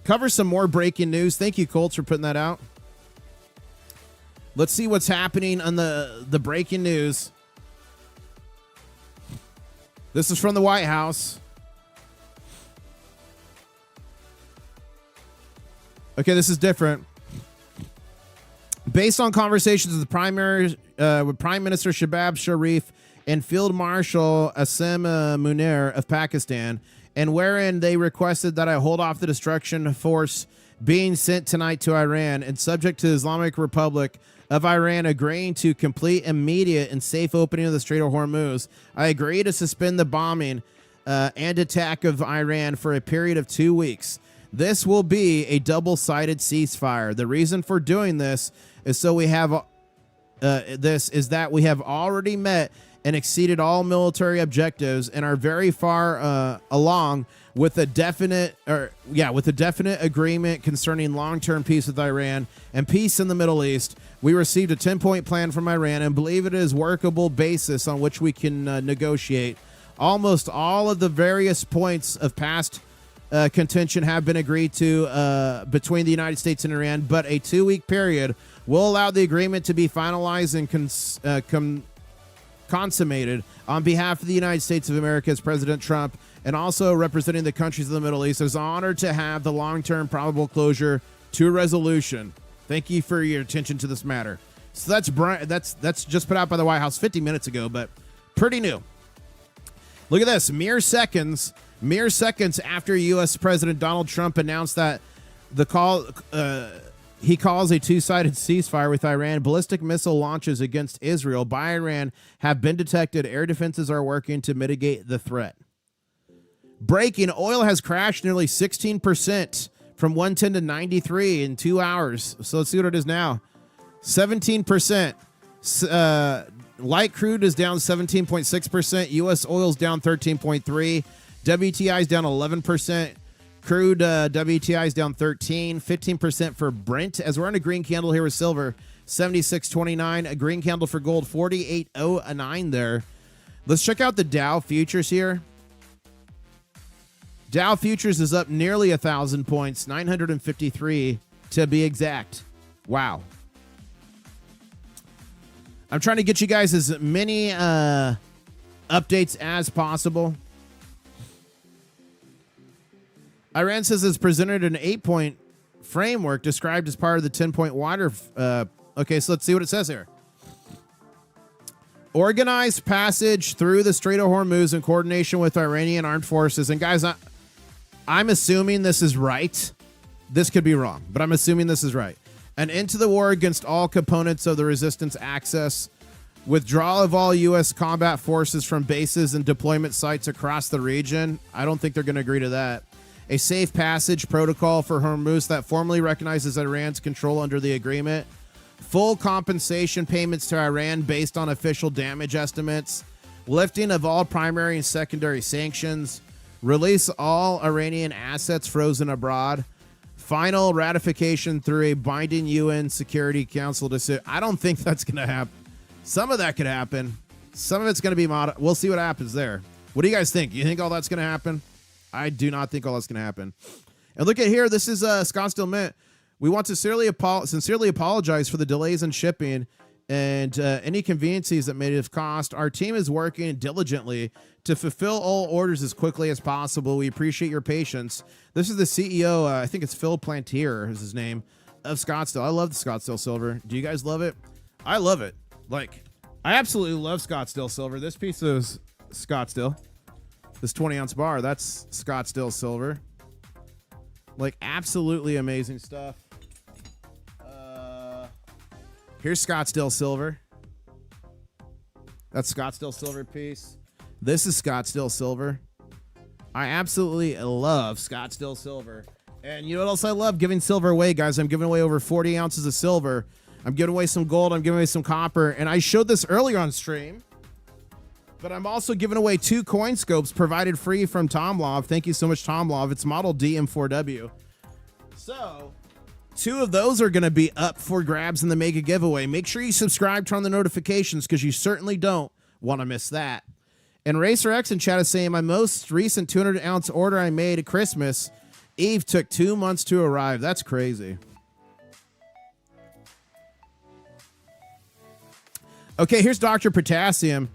A: cover some more breaking news. Thank you, Colts, for putting that out. Let's see what's happening on the breaking news. This is from the White House. Okay, this is different. Based on conversations with Prime Minister Shehbaz Sharif and Field Marshal Asim Munir of Pakistan, and wherein they requested that I hold off the destruction force being sent tonight to Iran, and subject to the Islamic Republic of Iran agreeing to complete immediate and safe opening of the Strait of Hormuz, I agree to suspend the bombing and attack of Iran for a period of 2 weeks. This will be a double-sided ceasefire. The reason for doing this is so we have that we have already met and exceeded all military objectives and are very far along with a definite agreement concerning long-term peace with Iran and peace in the Middle East. We received a 10-point plan from Iran and believe it is workable basis on which we can negotiate. Almost all of the various points of past contention have been agreed to between the United States and Iran, but a 2-week period will allow the agreement to be finalized and consummated on behalf of the United States of America as President Trump, and also representing the countries of the Middle East, is honored to have the long-term probable closure to a resolution. Thank you for your attention to this matter. So that's just put out by the White House 50 minutes ago, but pretty new. Look at this. Mere seconds after U.S. President Donald Trump announced that he calls a two-sided ceasefire with Iran, ballistic missile launches against Israel by Iran have been detected. Air defenses are working to mitigate the threat. Breaking, oil has crashed nearly 16% from 110 to 93 in 2 hours. So let's see what it is now. 17%. Light crude is down 17.6%. U.S. oil's down 13.3%. WTI is down 11%. Crude WTI is down 15% for Brent. As we're on a green candle here with silver, 76.29. A green candle for gold, 48.09 there. Let's check out the Dow futures here. Dow futures is up nearly 1,000 points, 953 to be exact. Wow. I'm trying to get you guys as many updates as possible. Iran says it's presented an 8-point framework described as part of the 10-point water. Okay, so let's see what it says here. Organized passage through the Strait of Hormuz in coordination with Iranian armed forces. And guys, I'm assuming this is right. This could be wrong, but I'm assuming this is right. And into the war against all components of the resistance axis. Withdrawal of all U.S. combat forces from bases and deployment sites across the region. I don't think they're going to agree to that. A safe passage protocol for Hormuz that formally recognizes Iran's control under the agreement. Full compensation payments to Iran based on official damage estimates. Lifting of all primary and secondary sanctions. Release all Iranian assets frozen abroad. Final ratification through a binding UN Security Council decision. I don't think that's going to happen. Some of that could happen. Some of it's going to be we'll see what happens there. What do you guys think? You think all that's going to happen? I do not think all that's going to happen. And look at here. This is Scottsdale Mint. We want to sincerely apologize for the delays in shipping and any inconveniences that may have caused. Our team is working diligently to fulfill all orders as quickly as possible. We appreciate your patience. This is the CEO, I think it's 𝗜𝗡𝗦𝗧𝗜𝗡𝗦𝗧𝗜𝗡 is his name, of Scottsdale. I love the Scottsdale Silver. Do you guys love it? I love it. Like, I absolutely love Scottsdale Silver. This piece is Scottsdale. This 20-ounce bar, that's Scottsdale Silver. Like, absolutely amazing stuff. Here's Scottsdale Silver. That's Scottsdale Silver piece. This is Scottsdale Silver. I absolutely love Scottsdale Silver. And you know what else I love? Giving silver away, guys. I'm giving away over 40 ounces of silver. I'm giving away some gold. I'm giving away some copper. And I showed this earlier on stream. But I'm also giving away 2 coin scopes provided free from 𝗏𝗏𝗏. Thank you so much, 𝗏𝗏𝗏. It's model DM4W. So 2 of those are going to be up for grabs in the mega giveaway. Make sure you subscribe, turn on the notifications, because you certainly don't want to miss that. And Racer X in chat is saying, my most recent 200-ounce order I made at Christmas Eve took 2 months to arrive. That's crazy. Okay, here's Dr. Potassium.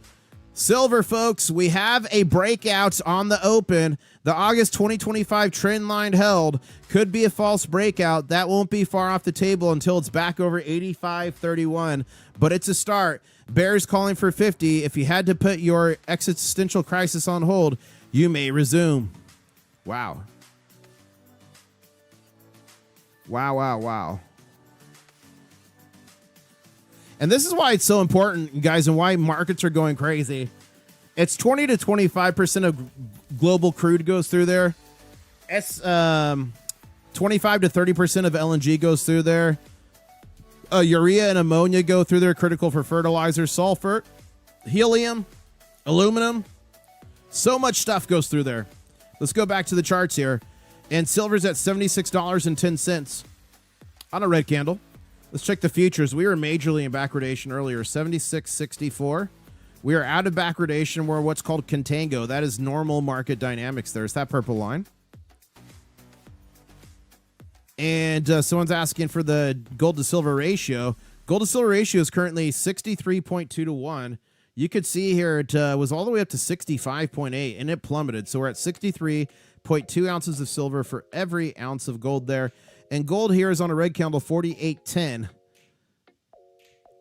A: Silver, folks, we have a breakout on the open. The August 2025 trend line held could be a false breakout. That won't be far off the table until it's back over 85.31, but it's a start. Bears calling for 50. If you had to put your existential crisis on hold, you may resume. Wow. Wow, wow, wow. And this is why it's so important, guys, and why markets are going crazy. It's 20 to 25% of global crude goes through there. 25 to 30% of LNG goes through there. Urea and ammonia go through there, critical for fertilizer. Sulfur, helium, aluminum. So much stuff goes through there. Let's go back to the charts here. And silver's at $76.10 on a red candle. Let's check the futures. We were majorly in backwardation earlier, 76.64. We are out of backwardation. We're what's called contango. That is normal market dynamics. There's that purple line. And someone's asking for the gold to silver ratio. Gold to silver ratio is currently 63.2 to 1. You could see here it was all the way up to 65.8 and it plummeted. So we're at 63.2 ounces of silver for every ounce of gold there. And gold here is on a red candle, 48.10.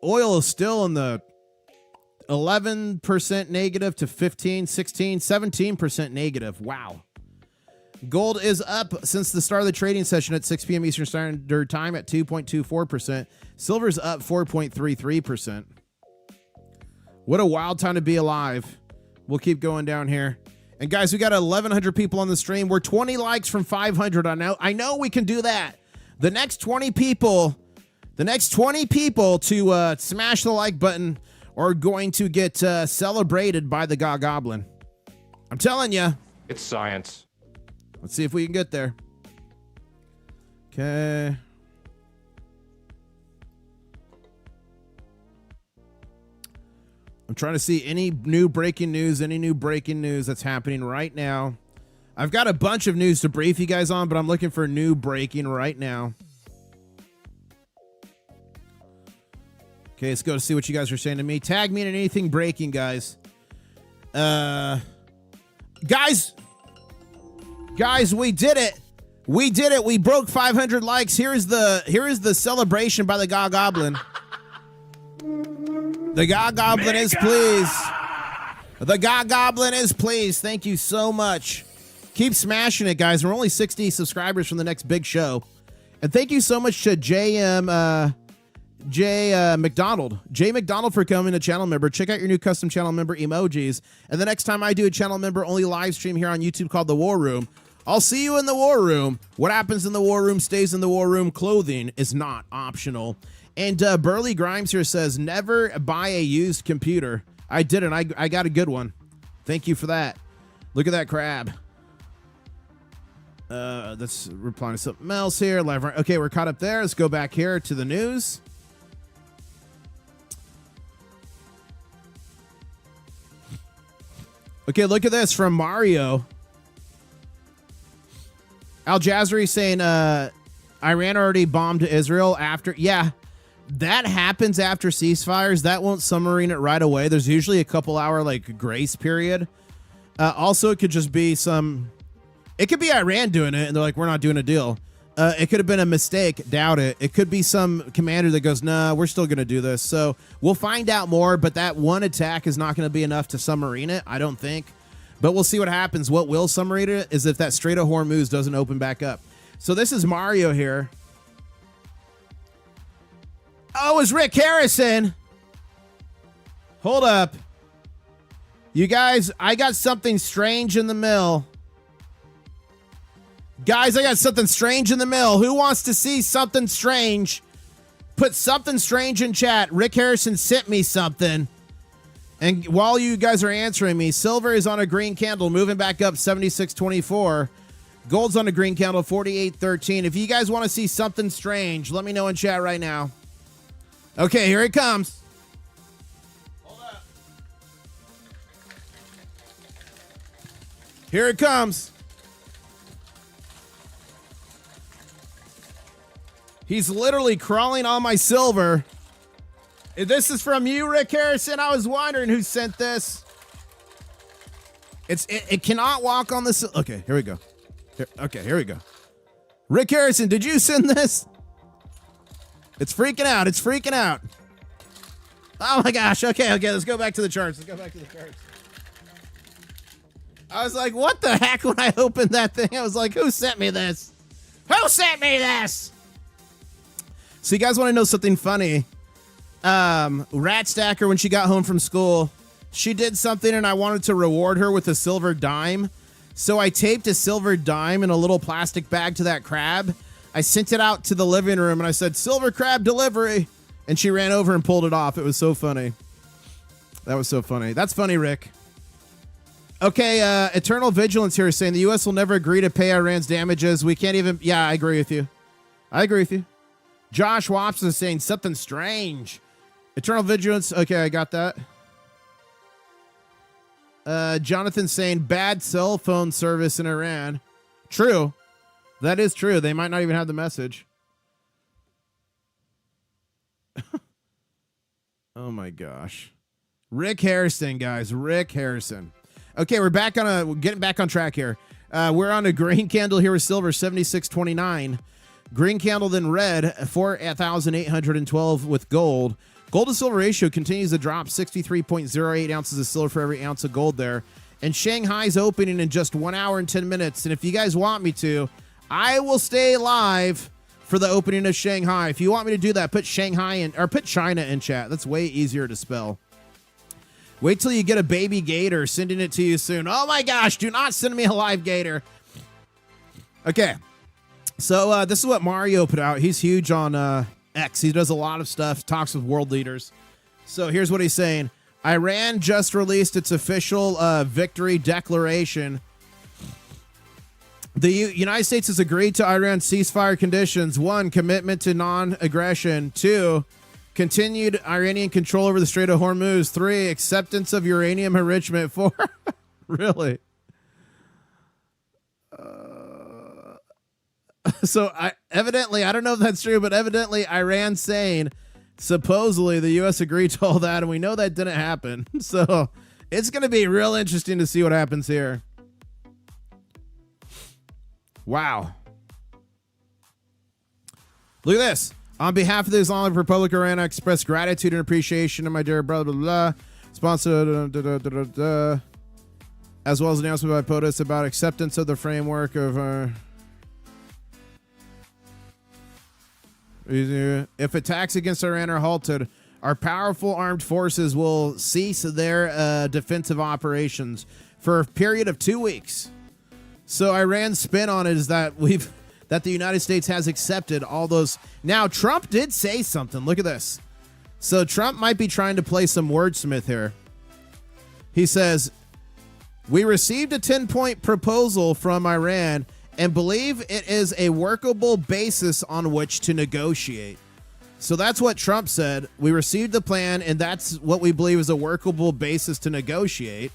A: Oil is still in the 11% negative to 15, 16, 17% negative. Wow. Gold is up since the start of the trading session at 6 p.m. Eastern Standard Time at 2.24%. Silver's up 4.33%. What a wild time to be alive. We'll keep going down here. And guys, we got 1,100 people on the stream. We're 20 likes from 500. I know we can do that. The next 20 people to smash the like button are going to get celebrated by the 𝗏𝗏𝗏𝗏. I'm telling you.
F: It's science.
A: Let's see if we can get there. Okay. I'm trying to see any new breaking news that's happening right now. I've got a bunch of news to brief you guys on, but I'm looking for new breaking right now. Okay, let's go to see what you guys are saying to me. Tag me in anything breaking, guys. Guys, we did it. We did it. We broke 500 likes. Here is the celebration by the 𝗏𝗏𝗏𝗏. The 𝗏𝗏𝗏𝗏𝗏 is pleased. The 𝗏𝗏𝗏𝗏𝗏 is pleased. Thank you so much. Keep smashing it, guys. We're only 60 subscribers from the next big show. And thank you so much to Jay McDonald for becoming a channel member. Check out your new custom channel member emojis. And the next time I do a channel member only live stream here on YouTube called The War Room, I'll see you in the War Room. What happens in the War Room stays in the War Room. Clothing is not optional. And Burley Grimes here says, never buy a used computer. I didn't. I got a good one. Thank you for that. Look at that crab. Let's reply to something else here. Live. Okay, we're caught up there. Let's go back here to the news. Okay, look at this from Mario. Al Jazari saying Iran already bombed Israel after. Yeah, that happens after ceasefires. That won't submarine it right away. There's usually a couple hour like grace period. Also, it could just be it could be Iran doing it, and they're like, we're not doing a deal. It could have been a mistake. Doubt it. It could be some commander that goes, nah, we're still going to do this. So we'll find out more, but that one attack is not going to be enough to submarine it, I don't think. But we'll see what happens. What will submarine it is if that Strait of Hormuz doesn't open back up. So this is Mario here. Oh, it's Rick Harrison. Hold up. You guys, I got something strange in the mill. Guys, I got something strange in the mill. Who wants to see something strange? Put something strange in chat. Rick Harrison sent me something. And while you guys are answering me, silver is on a green candle, moving back up 76.24. Gold's on a green candle, 48.13. If you guys want to see something strange, let me know in chat right now. Okay, here it comes. Hold up. Here it comes. He's literally crawling on my silver. This is from you, Rick Harrison. I was wondering who sent this. It cannot walk on this. Okay, here we go. Here we go. Rick Harrison, did you send this? It's freaking out. It's freaking out. Oh my gosh. Okay. Let's go back to the charts. I was like, what the heck when I opened that thing? I was like, who sent me this? Who sent me this? So you guys want to know something funny? Rat Stacker, when she got home from school, she did something and I wanted to reward her with a silver dime. So I taped a silver dime in a little plastic bag to that crab. I sent it out to the living room and I said, silver crab delivery. And she ran over and pulled it off. It was so funny. That was so funny. That's funny, Rick. Okay, Eternal Vigilance here is saying the U.S. will never agree to pay Iran's damages. We can't even... Yeah, I agree with you. Josh Wops is saying something strange. Eternal Vigilance. Okay, I got that. Jonathan saying bad cell phone service in Iran. True. That is true. They might not even have the message. Oh my gosh. Rick Harrison, guys. Rick Harrison. Okay, we're getting back on track here. We're on a green candle here with silver, 76.29. Green candle, then red, 4,812 with gold. Gold to silver ratio continues to drop, 63.08 ounces of silver for every ounce of gold there. And Shanghai's opening in just 1 hour and 10 minutes. And if you guys want me to, I will stay live for the opening of Shanghai. If you want me to do that, put Shanghai in, or put China in chat. That's way easier to spell. Wait till you get a baby gator, sending it to you soon. Oh my gosh, do not send me a live gator. Okay. So this is what Mario put out. He's huge on X. He does a lot of stuff, talks with world leaders. So here's what he's saying. Iran just released its official victory declaration. The United States has agreed to Iran's ceasefire conditions. 1, commitment to non-aggression. 2, continued Iranian control over the Strait of Hormuz. 3, acceptance of uranium enrichment. 4, really? So evidently, I don't know if that's true, but evidently Iran's saying supposedly the U.S. agreed to all that, and we know that didn't happen. So it's going to be real interesting to see what happens here. Wow. Look at this. On behalf of the Islamic Republic of Iran, I express gratitude and appreciation to my dear brother, blah, blah, sponsor, as well as an announcement by POTUS about acceptance of the framework of... if attacks against Iran are halted, our powerful armed forces will cease their defensive operations for a period of 2 weeks. So Iran's spin on it is that that the United States has accepted all those. Now, Trump did say something. Look at this. So Trump might be trying to play some wordsmith here. He says, we received a 10-point proposal from Iran and believe it is a workable basis on which to negotiate. So that's what Trump said. We received the plan, and that's what we believe is a workable basis to negotiate.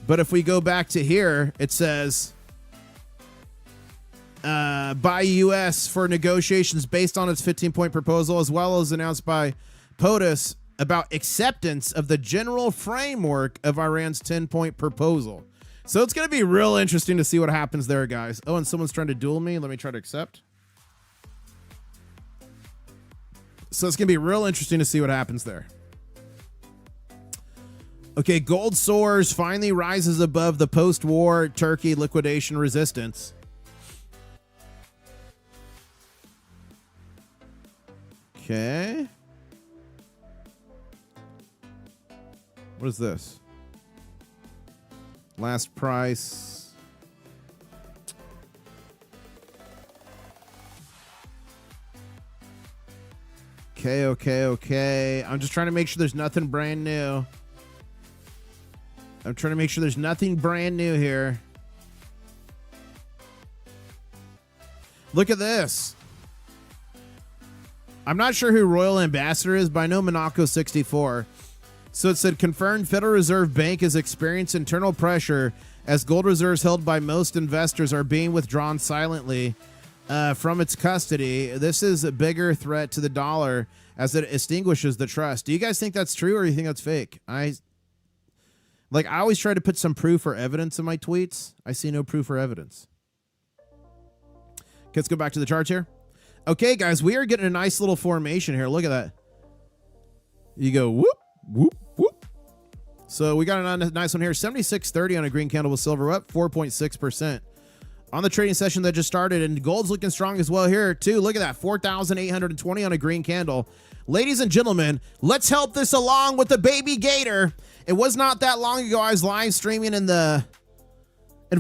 A: But if we go back to here, it says, by U.S. for negotiations based on its 15-point proposal, as well as announced by POTUS about acceptance of the general framework of Iran's 10-point proposal. So it's going to be real interesting to see what happens there, guys. Oh, and someone's trying to duel me. Let me try to accept. So it's going to be real interesting to see what happens there. Okay, gold soars, finally rises above the post-war Turkey liquidation resistance. Okay. What is this? Last price. Okay. I'm just trying to make sure there's nothing brand new. I'm trying to make sure there's nothing brand new here. Look at this. I'm not sure who Royal Ambassador is, but I know Monaco 64. So it said, confirmed Federal Reserve Bank has experienced internal pressure as gold reserves held by most investors are being withdrawn silently from its custody. This is a bigger threat to the dollar as it extinguishes the trust. Do you guys think that's true, or do you think that's fake? I always try to put some proof or evidence in my tweets. I see no proof or evidence. Let's go back to the charts here. Okay, guys, we are getting a nice little formation here. Look at that. You go whoop, whoop, whoop. So we got a nice one here. 76.30 on a green candle with silver. We're up 4.6% on the trading session that just started. And gold's looking strong as well here, too. Look at that. 4,820 on a green candle. Ladies and gentlemen, let's help this along with the baby gator. It was not that long ago I was live streaming in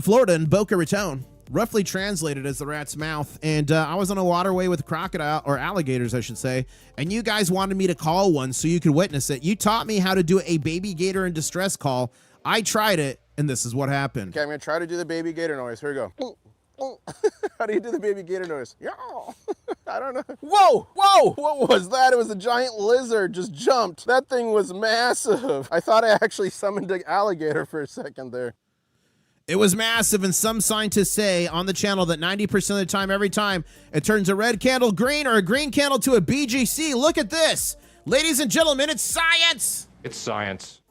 A: Florida in Boca Raton, roughly translated as the rat's mouth, and I was on a waterway with crocodile or alligators, I should say, and you guys wanted me to call one so you could witness it. You taught me how to do a baby gator in distress call. I tried it, and this is what happened.
F: Okay, I'm gonna try to do the baby gator noise. Here we go. How do you do the baby gator noise? Yeah. I don't know. Whoa! What was that? It was a giant lizard just jumped. That thing was massive. I thought I actually summoned an alligator for a second there.
A: It was massive, and some scientists say on the channel that 90% of the time, every time, it turns a red candle green or a green candle to a BGC. Look at this. Ladies and gentlemen, it's science.
G: It's science.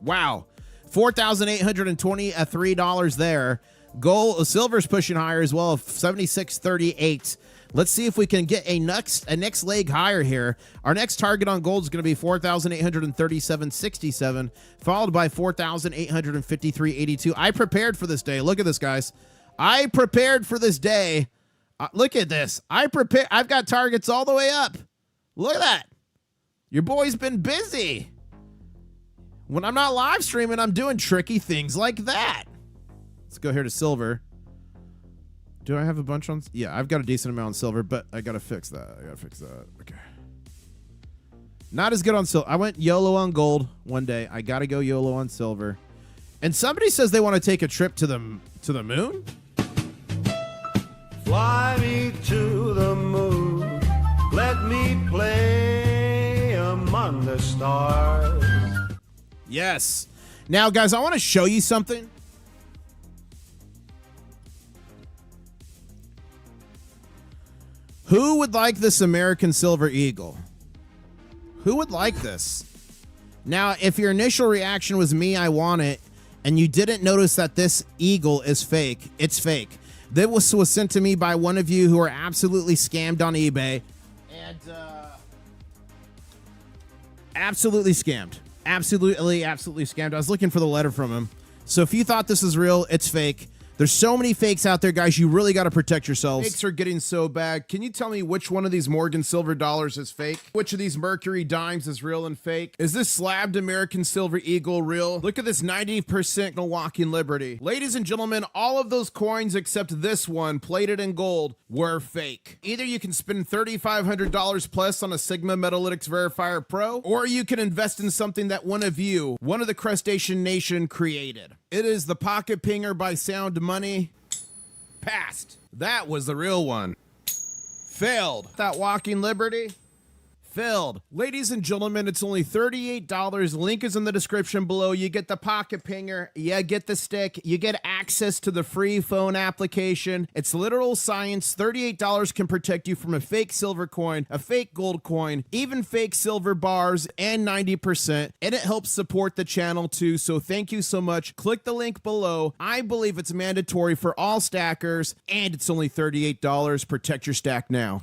A: Wow. 4,820 at $3 there. Gold, silver's pushing higher as well, 76.38. Let's see if we can get a next leg higher here. Our next target on gold is going to be 4,837.67, followed by 4,853.82. I prepared for this day. Look at this, guys. I prepared for this day. Look at this. I've got targets all the way up. Look at that. Your boy's been busy. When I'm not live streaming, I'm doing tricky things like that. Let's go here to silver. Do I have a bunch on? Yeah, I've got a decent amount on silver, but I got to fix that. Okay. Not as good on silver. I went YOLO on gold one day. I got to go YOLO on silver. And somebody says they want to take a trip to the moon?
D: Fly me to the moon. Let me play among the stars.
A: Yes. Now, guys, I want to show you something. Who would like this American Silver Eagle? Who would like this? Now, if your initial reaction was me, I want it, and you didn't notice that this eagle is fake, it's fake. This was sent to me by one of you who are absolutely scammed on eBay. And, absolutely scammed. Absolutely scammed. I was looking for the letter from him. So if you thought this is real, it's fake. There's so many fakes out there, guys. You really got to protect yourselves. Fakes are getting so bad. Can you tell me which one of these Morgan silver dollars is fake? Which of these Mercury dimes is real and fake? Is this slabbed American Silver Eagle real? Look at this 90% Milwaukee Liberty. Ladies and gentlemen, all of those coins except this one, plated in gold, were fake. Either you can spend $3,500 plus on a Sigma Metalytics Verifier Pro, or you can invest in something that one of the Crustacean Nation created. It is the Pocket Pinger by Sound Money. Passed. That was the real one. Failed. That walking liberty. Filled. Ladies and gentlemen, it's only $38. Link is in the description below. You get the pocket pinger, you get the stick, you get access to the free phone application. It's literal science. $38 can protect you from a fake silver coin, a fake gold coin, even fake silver bars, and 90%. And it helps support the channel too. So thank you so much. Click the link below. I believe it's mandatory for all stackers, and it's only $38. Protect your stack now.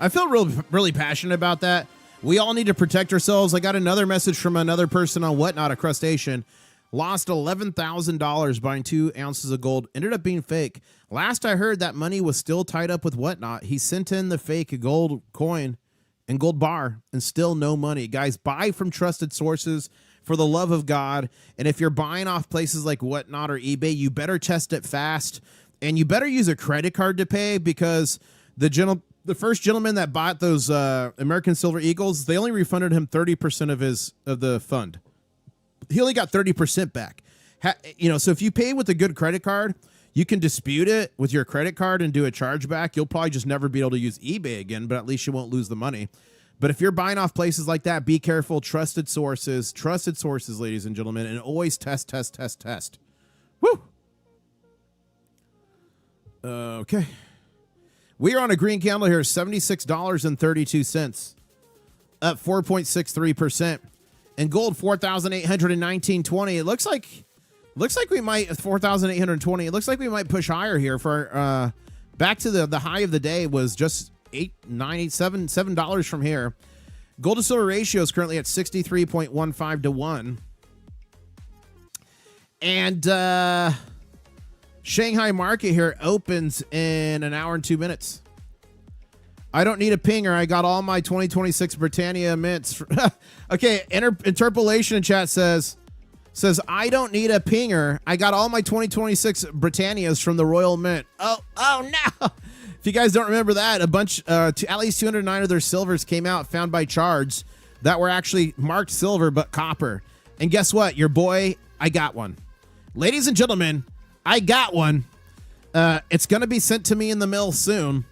A: I feel really passionate about that. We all need to protect ourselves. I got another message from another person on Whatnot, a crustacean. Lost $11,000 buying 2 ounces of gold. Ended up being fake. Last I heard, that money was still tied up with Whatnot. He sent in the fake gold coin and gold bar and still no money. Guys, buy from trusted sources for the love of God. And if you're buying off places like Whatnot or eBay, you better test it fast. And you better use a credit card to pay, because the first gentleman that bought those American Silver Eagles, they only refunded him 30% of the fund. He only got 30% back. So if you pay with a good credit card, you can dispute it with your credit card and do a chargeback. You'll probably just never be able to use eBay again, but at least you won't lose the money. But if you're buying off places like that, be careful. Trusted sources, ladies and gentlemen, and always test. Woo! Okay. We are on a green candle here, $76.32, up 4.63%. And gold, 4,819.20. It looks like we might 4,820. It looks like we might push higher here for back to the high of the day was just $7 from here. Gold to silver ratio is currently at 63.15 to 1. And Shanghai market here opens in an hour and 2 minutes. I don't need a pinger. I got all my 2026 Britannia mints. Okay, interpolation in chat says I don't need a pinger. I got all my 2026 Britannias from the Royal Mint. Oh no! If you guys don't remember that, a bunch, at least 209 of their silvers came out found by Chards that were actually marked silver but copper. And guess what? Your boy, I got one. Ladies and gentlemen, I got one. It's going to be sent to me in the mail soon.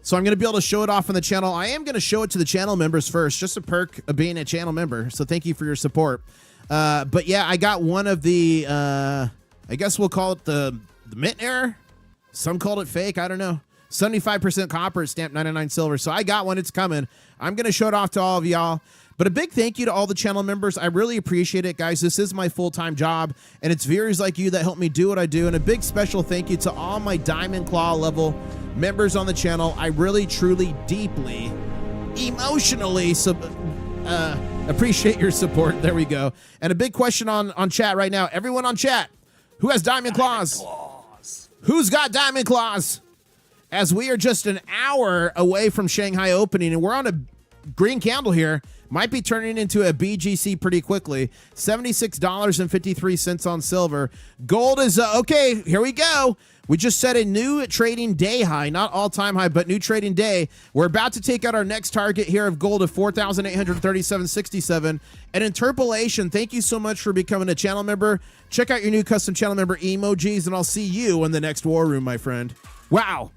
A: So I'm going to be able to show it off on the channel. I am going to show it to the channel members first, just a perk of being a channel member. So thank you for your support. But yeah, I got one of the, I guess we'll call it the mint error. Some called it fake. I don't know. 75% copper, stamped 99 silver. So I got one. It's coming. I'm going to show it off to all of y'all. But a big thank you to all the channel members. I really appreciate it, guys. This is my full-time job, and it's viewers like you that help me do what I do. And a big special thank you to all my Diamond Claw level members on the channel. I really, truly, deeply, emotionally appreciate your support. There we go. And a big question on chat right now. Everyone on chat, who has Diamond Claws? Who's got Diamond Claws? As we are just an hour away from Shanghai opening, and we're on a green candle here. Might be turning into a BGC pretty quickly. $76.53 on silver. Gold is, okay, here we go. We just set a new trading day high, not all-time high, but new trading day. We're about to take out our next target here of gold of 4,837.67. And interpolation, thank you so much for becoming a channel member. Check out your new custom channel member emojis, and I'll see you in the next war room, my friend. Wow.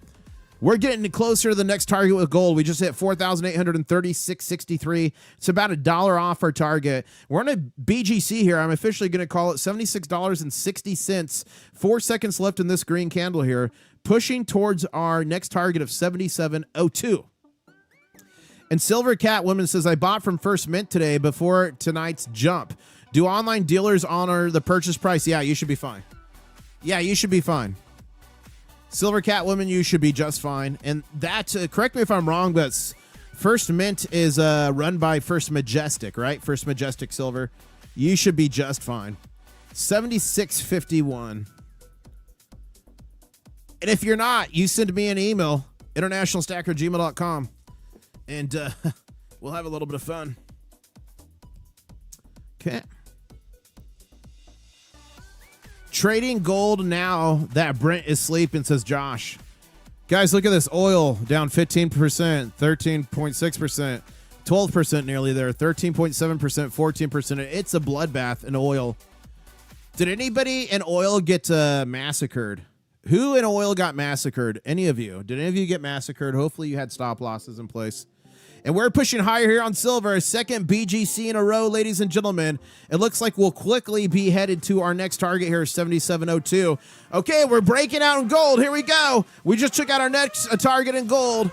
A: We're getting closer to the next target with gold. We just hit 4,836.63. It's about $1 off our target. We're on a BGC here. I'm officially going to call it $76.60. 4 seconds left in this green candle here, pushing towards our next target of 77.02. And Silver Cat Woman says, I bought from First Mint today before tonight's jump. Do online dealers honor the purchase price? Yeah, you should be fine. Yeah, you should be fine. Silver Cat Woman, you should be just fine. And that, correct me if I'm wrong, but First Mint is run by First Majestic, right? First Majestic Silver. You should be just fine. 76.51. And if you're not, you send me an email, internationalstacker@gmail.com, and we'll have a little bit of fun. Okay. Trading gold now that Brent is sleeping, says Josh. Guys, look at this. Oil down 15%, 13.6%, 12% nearly there, 13.7%, 14%. It's a bloodbath in oil. Did anybody in oil get massacred? Who in oil got massacred? Any of you? Did any of you get massacred? Hopefully you had stop losses in place. And we're pushing higher here on silver. Second BGC in a row, ladies and gentlemen. It looks like we'll quickly be headed to our next target here, 7702. Okay, we're breaking out in gold. Here we go. We just took out our next target in gold.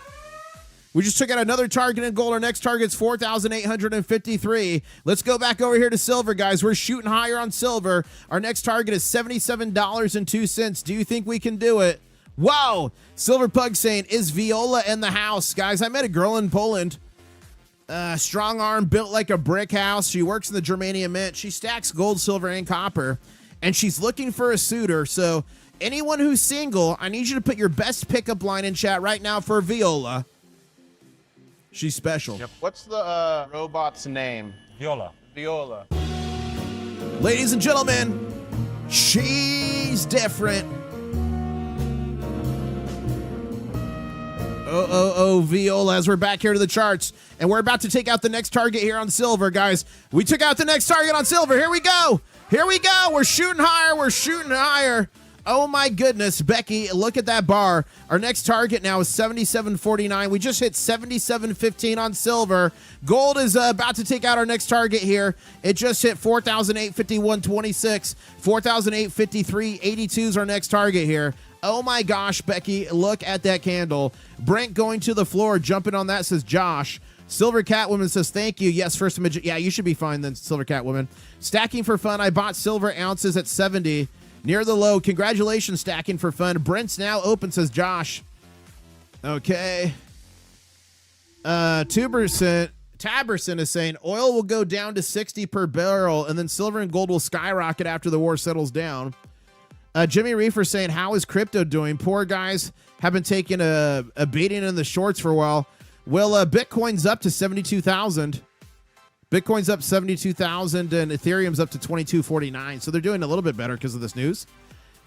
A: We just took out another target in gold. Our next target's 4,853. Let's go back over here to silver, guys. We're shooting higher on silver. Our next target is $77.02. Do you think we can do it? Wow. Silver Pug saying, is Viola in the house? Guys, I met a girl in Poland. Strong arm, built like a brick house. She works in the Germanium Mint. She stacks gold, silver, and copper. And she's looking for a suitor. So anyone who's single, I need you to put your best pickup line in chat right now for Viola. She's special.
F: Yep. What's the robot's name?
C: Viola.
F: Viola.
A: Ladies and gentlemen, she's different. Oh, Viola, as we're back here to the charts. And we're about to take out the next target here on silver, guys. We took out the next target on silver. Here we go. Here we go. We're shooting higher. We're shooting higher. Oh, my goodness. Becky, look at that bar. Our next target now is 77.49. We just hit 77.15 on silver. Gold is about to take out our next target here. It just hit 4,851.26. 4,853.82 is our next target here. Oh, my gosh, Becky, look at that candle. Brent going to the floor, jumping on that, says Josh. Silver Catwoman says, thank you. Yes, first image. Yeah, you should be fine then, Silver Catwoman. Stacking for fun. I bought silver ounces at 70. Near the low. Congratulations, Stacking for fun. Brent's now open, says Josh. Okay. 2%. Taberson is saying oil will go down to 60 per barrel, and then silver and gold will skyrocket after the war settles down. Jimmy Reefer saying, how is crypto doing? Poor guys have been taking a beating in the shorts for a while. Well, Bitcoin's up to 72,000. Bitcoin's up 72,000 and Ethereum's up to 2249. So they're doing a little bit better because of this news.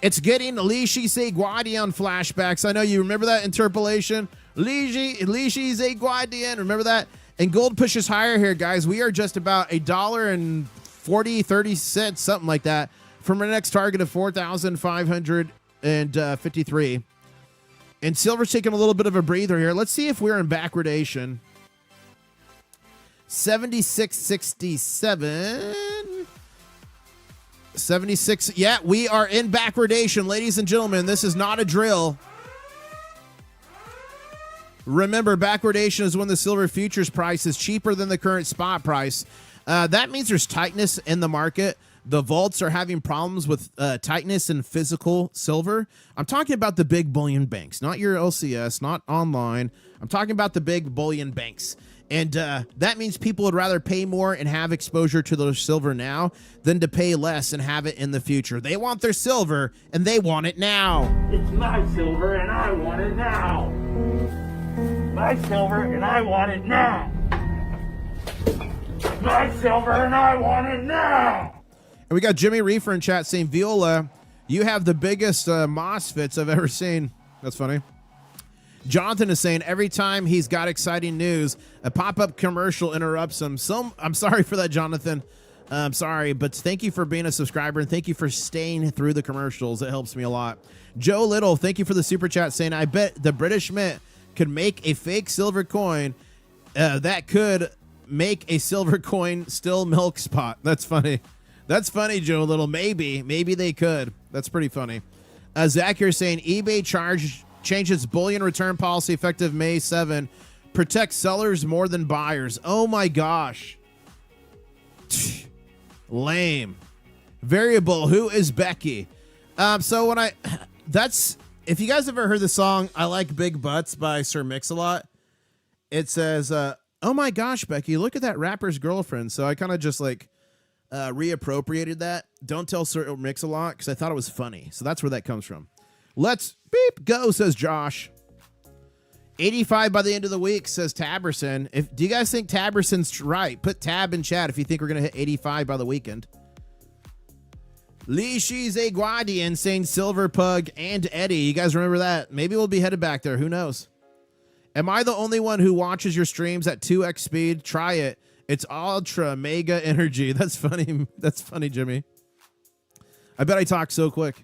A: It's getting Lishi Seguadian flashbacks. I know you remember that interpolation. Lishi Seguadian. Remember that? And gold pushes higher here, guys. We are just about $1.40-30, something like that, from our next target of 4,553. And silver's taking a little bit of a breather here. Let's see if we're in backwardation. 76.67. 76. Yeah, we are in backwardation, ladies and gentlemen. This is not a drill. Remember, backwardation is when the silver futures price is cheaper than the current spot price. That means there's tightness in the market. The vaults are having problems with tightness in physical silver. I'm talking about the big bullion banks, not your LCS, not online. I'm talking about the big bullion banks. And that means people would rather pay more and have exposure to their silver now than to pay less and have it in the future. They want their silver, and they want it now.
C: It's my silver and I want it now. My silver and I want it now. My silver and I want it now.
A: And we got Jimmy Reefer in chat saying, Viola, you have the biggest MOSFETs I've ever seen. That's funny. Jonathan is saying every time he's got exciting news, a pop-up commercial interrupts him. So I'm sorry for that, Jonathan. I'm sorry, but thank you for being a subscriber, and thank you for staying through the commercials. It helps me a lot. Joe Little, thank you for the super chat saying, I bet the British Mint could make a fake silver coin that could make a silver coin still milk spot. That's funny. That's funny, Joe Little. Maybe they could. That's pretty funny. Zach here saying eBay changes bullion return policy effective May 7. Protect sellers more than buyers. Oh my gosh. Lame. Variable. Who is Becky? So when if you guys ever heard the song I Like Big Butts by Sir Mix-a-Lot, it says, oh my gosh, Becky, look at that rapper's girlfriend. So I kind of just reappropriated that. Don't tell Sir Mix-a-Lot because I thought it was funny. So that's where that comes from. Let's go, says Josh. 85 by the end of the week, says Taberson. Do you guys think Taberson's right? Put tab in chat if you think we're going to hit 85 by the weekend. Lishi Seguadian saying Silver Pug and Eddie. You guys remember that? Maybe we'll be headed back there. Who knows? Am I the only one who watches your streams at 2x speed? Try it. It's ultra mega energy. That's funny. That's funny, Jimmy. I bet I talk so quick.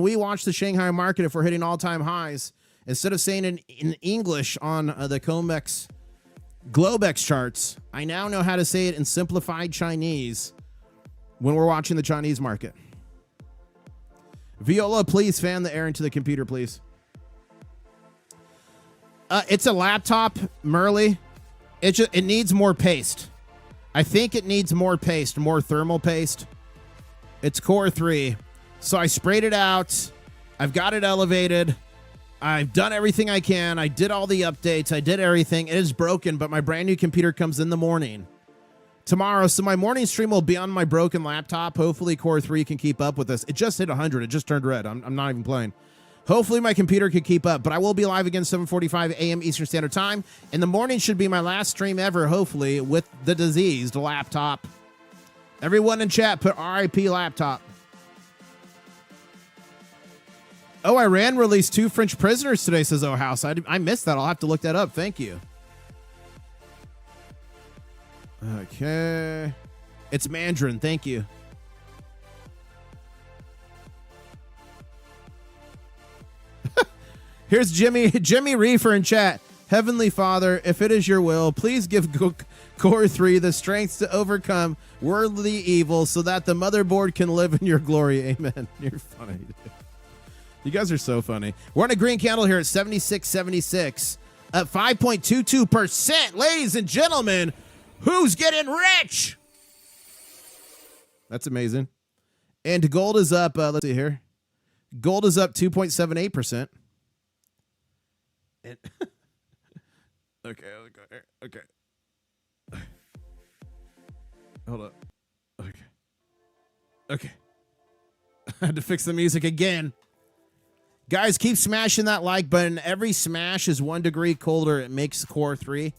A: when we watch the Shanghai market, if we're hitting all-time highs, instead of saying in English on the Comex Globex charts, I now know how to say it in simplified Chinese when we're watching the Chinese market. Viola, please fan the air into the computer, please. It's a laptop, Merly. It needs more paste. I think it needs more paste, more thermal paste. It's Core 3. So I sprayed it out. I've got it elevated. I've done everything I can. I did all the updates. I did everything. It is broken, but my brand new computer comes in the morning tomorrow. So my morning stream will be on my broken laptop. Hopefully Core 3 can keep up with this. It just hit 100. It just turned red. I'm not even playing. Hopefully my computer can keep up, but I will be live again 7:45 a.m. Eastern Standard Time. And the morning should be my last stream ever, hopefully, with the diseased laptop. Everyone in chat, put RIP laptop. Oh, Iran released 2 French prisoners today, says Oh House. I missed that. I'll have to look that up. Thank you. Okay. It's Mandarin. Thank you. Here's Jimmy Reefer in chat. Heavenly Father, if it is your will, please give Core 3 the strength to overcome worldly evil so that the motherboard can live in your glory. Amen. You're funny. You guys are so funny. We're on a green candle here at 76.76 at 5.22%. Ladies and gentlemen, who's getting rich? That's amazing. And gold is up, let's see here. Gold is up 2.78%. Okay, let's go here. Okay. Hold up. Okay. I had to fix the music again. Guys, keep smashing that like button. Every smash is 1 degree colder. It makes core 3.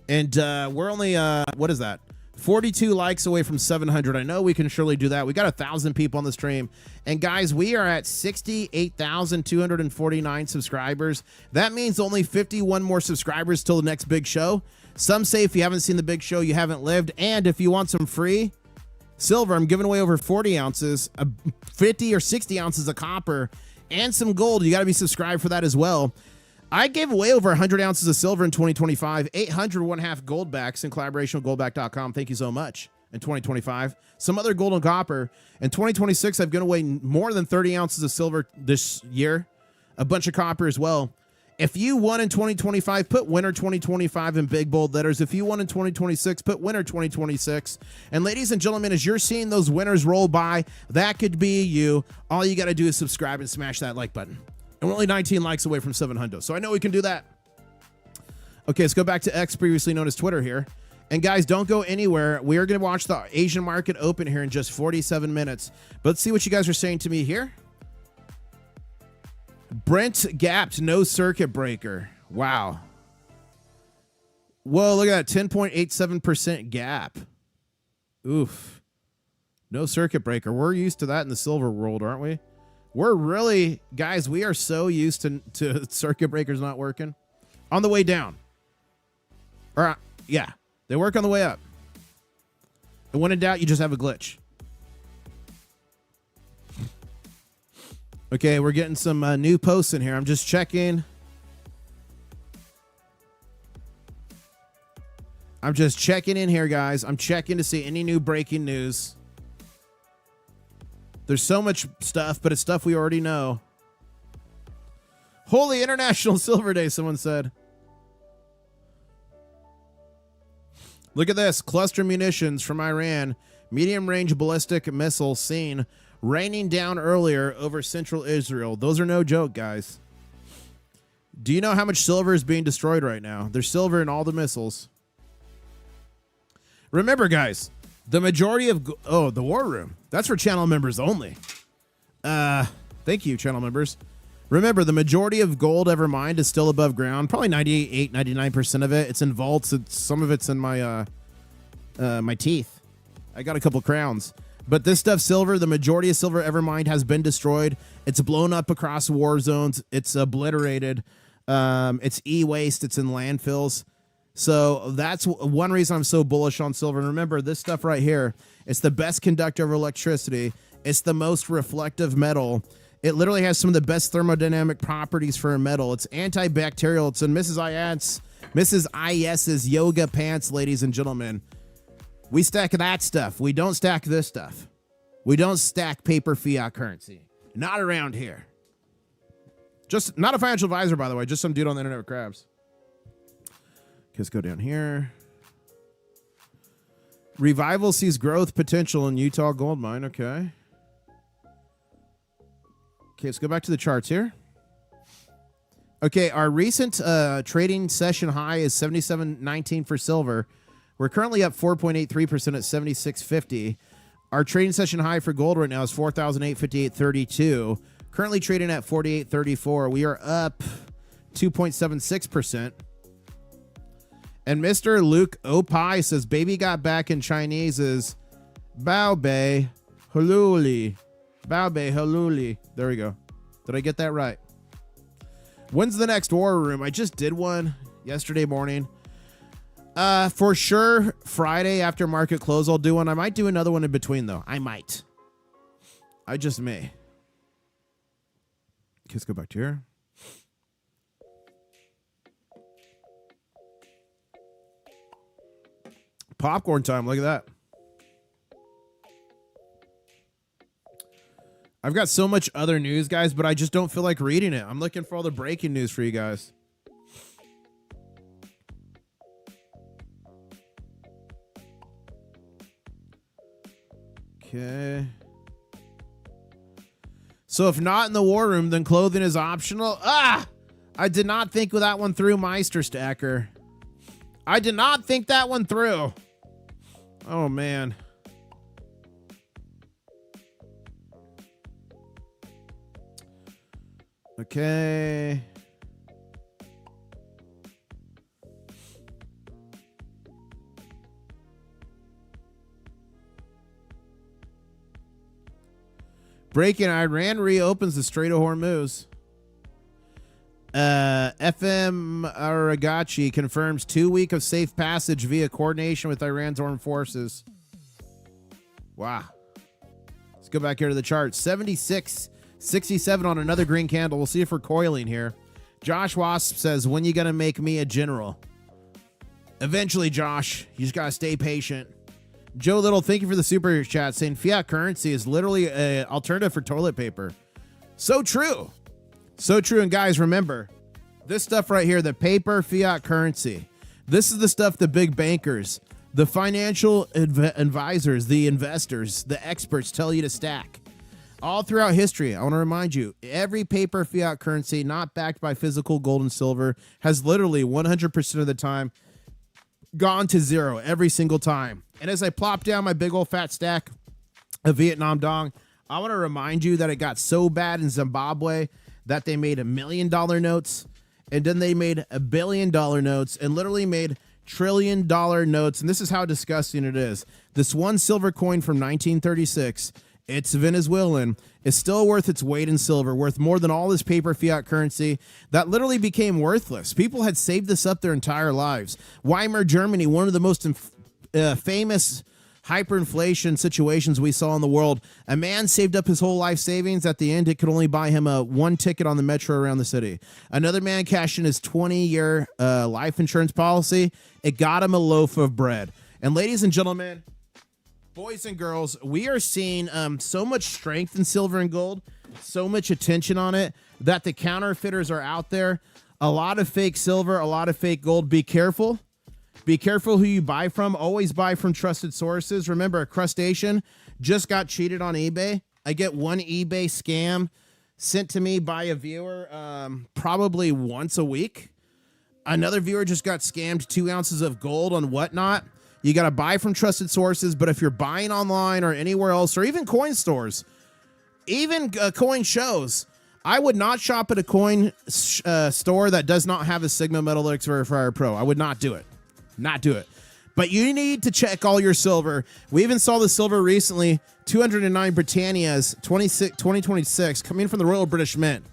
A: And we're only, what is that? 42 likes away from 700. I know we can surely do that. We got 1,000 people on the stream. And guys, we are at 68,249 subscribers. That means only 51 more subscribers till the next big show. Some say if you haven't seen the big show, you haven't lived. And if you want some free silver, I'm giving away over 40 ounces, 50 or 60 ounces of copper, and some gold. You got to be subscribed for that as well. I gave away over 100 ounces of silver in 2025, 800 1/2 gold backs in collaboration with goldback.com. Thank you so much. In 2025, some other gold and copper. In 2026, I've given away more than 30 ounces of silver this year, a bunch of copper as well. If you won in 2025, put winner 2025 in big bold letters. If you won in 2026, put winner 2026. And ladies and gentlemen, as you're seeing those winners roll by, that could be you. All you got to do is subscribe and smash that like button. And we're only 19 likes away from 700. So I know we can do that. Okay, let's go back to X, previously known as Twitter here. And guys, don't go anywhere. We are going to watch the Asian market open here in just 47 minutes. But let's see what you guys are saying to me here. Brent gapped, no circuit breaker. Wow. Whoa, look at that, 10.87% gap. Oof. No circuit breaker. We're used to that in the silver world, aren't we? We're really, guys, we are so used to circuit breakers not working. On the way down. Or, yeah, they work on the way up. And when in doubt, you just have a glitch. Okay, we're getting some new posts in here. I'm just checking. I'm just checking in here, guys. I'm checking to see any new breaking news. There's so much stuff, but it's stuff we already know. Holy International Silver Day, someone said. Look at this. Cluster munitions from Iran. Medium-range ballistic missile seen raining down earlier over central Israel. Those are no joke, guys. Do you know how much silver is being destroyed right now? There's silver in all the missiles. Remember, guys, the majority of... Oh, the war room. That's for channel members only. Thank you, channel members. Remember, the majority of gold ever mined is still above ground. Probably 98, 99% of it. It's in vaults. Some of it's in my my teeth. I got a couple crowns. But this stuff, silver, the majority of silver ever mined has been destroyed. It's blown up across war zones. It's obliterated. It's e-waste. It's in landfills. So that's one reason I'm so bullish on silver. And remember, this stuff right here, it's the best conductor of electricity. It's the most reflective metal. It literally has some of the best thermodynamic properties for a metal. It's antibacterial. It's in Mrs. IS's yoga pants, ladies and gentlemen. We stack that stuff. We don't stack this stuff. We don't stack paper fiat currency. Not around here. Just not a financial advisor, by the way. Just some dude on the internet with crabs. Okay, let's go down here. Revival sees growth potential in Utah gold mine. Okay. Okay, let's go back to the charts here. Okay, our recent trading session high is 77.19 for silver. We're currently up 4.83% at 76.50. Our trading session high for gold right now is 4,858.32. Currently trading at 48.34. We are up 2.76%. And Mr. Luke Opai says, baby got back in Chinese is Bao Bei Hululi. Bao Bei Hululi. There we go. Did I get that right? When's the next war room? I just did one yesterday morning. For sure, Friday after market close, I'll do one. I might do another one in between, though. I might. I just may. Okay, let's go back to here. Popcorn time. Look at that. I've got so much other news, guys, but I just don't feel like reading it. I'm looking for all the breaking news for you guys. Okay. So if not in the war room, then clothing is optional. Ah! I did not think that one through, Meister Stacker. I did not think that one through. Oh, man. Okay. Breaking: Iran reopens the Strait of Hormuz. FM Aragachi confirms 2 weeks of safe passage via coordination with Iran's armed forces. Wow. Let's go back here to the chart. 76, 67 on another green candle. We'll see if we're coiling here. Josh Wasp says, when you gonna make me a general? Eventually, Josh. You just gotta stay patient. Joe Little, thank you for the super chat, saying fiat currency is literally an alternative for toilet paper. So true. So true. And guys, remember, this stuff right here, the paper fiat currency, this is the stuff the big bankers, the financial advisors, the investors, the experts tell you to stack. All throughout history, I want to remind you, every paper fiat currency not backed by physical gold and silver has literally 100% of the time gone to zero every single time. And as I plop down my big old fat stack of Vietnam Dong, I want to remind you that it got so bad in Zimbabwe that they made $1 million notes, and then they made $1 billion notes, and literally made $1 trillion notes. And this is how disgusting it is. This one silver coin from 1936, it's Venezuelan, is still worth its weight in silver, worth more than all this paper fiat currency that literally became worthless. People had saved this up their entire lives. Weimar Germany, one of the most famous hyperinflation situations we saw in the world. A man saved up his whole life savings. At the end, it could only buy him one ticket on the metro around the city. Another man cashed in his 20-year life insurance policy. It got him a loaf of bread. And ladies and gentlemen, boys and girls, we are seeing so much strength in silver and gold, so much attention on it, that the counterfeiters are out there. A lot of fake silver, a lot of fake gold. Be careful. Be careful who you buy from. Always buy from trusted sources. Remember, a crustacean just got cheated on eBay. I get one eBay scam sent to me by a viewer probably once a week. Another viewer just got scammed 2 ounces of gold on Whatnot. You got to buy from trusted sources. But if you're buying online or anywhere else, or even coin stores, even coin shows, I would not shop at a coin store that does not have a Sigma Metalytics Verifier Pro. I would not do it. Not do it. But you need to check all your silver. We even saw the silver recently, 209 Britannias 2026 coming from the Royal British Mint.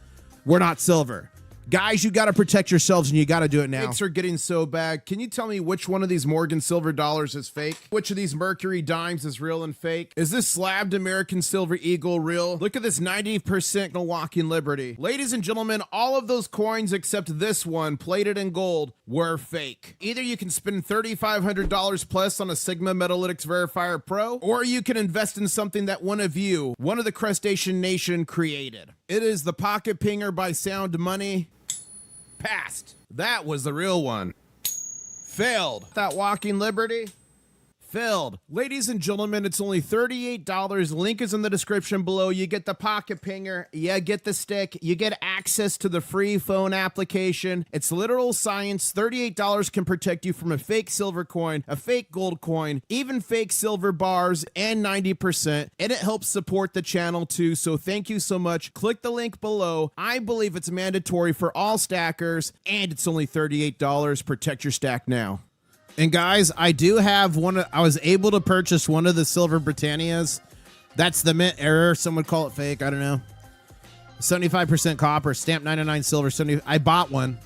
A: We're not silver. Guys, you got to protect yourselves, and you got to do it now. Fakes are getting so bad. Can you tell me which one of these Morgan silver dollars is fake? Which of these Mercury dimes is real and fake? Is this slabbed American silver eagle real? Look at this 90% Milwaukee Liberty. Ladies and gentlemen, all of those coins except this one, plated in gold, were fake. Either you can spend $3,500 plus on a Sigma Metalytics Verifier Pro, or you can invest in something that one of the crustacean nation created. It is the Pocket Pinger by Sound Money. Passed. That was the real one. Failed. That Walking Liberty. Failed. Ladies and gentlemen, it's only $38. Link is in the description below. You get the Pocket Pinger. You get the stick. You get access to the free phone application. It's literal science. $38 can protect you from a fake silver coin, a fake gold coin, even fake silver bars, and 90%. And it helps support the channel too. So thank you so much. Click the link below. I believe it's mandatory for all stackers, and it's only $38. Protect your stack now. And guys, I do have I was able to purchase one of the silver Britannias. That's the mint error. Some would call it fake. I don't know. 75% copper, stamp 99 silver. 70. I bought one.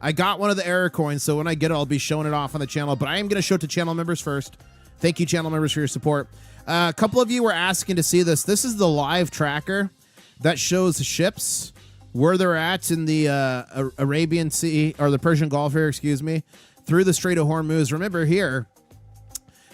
A: I got one of the error coins. So when I get it, I'll be showing it off on the channel. But I am going to show it to channel members first. Thank you, channel members, for your support. A couple of you were asking to see this. This is the live tracker that shows the ships, where they're at in the Arabian Sea, or the Persian Gulf here, excuse me, through the Strait of Hormuz. Remember here,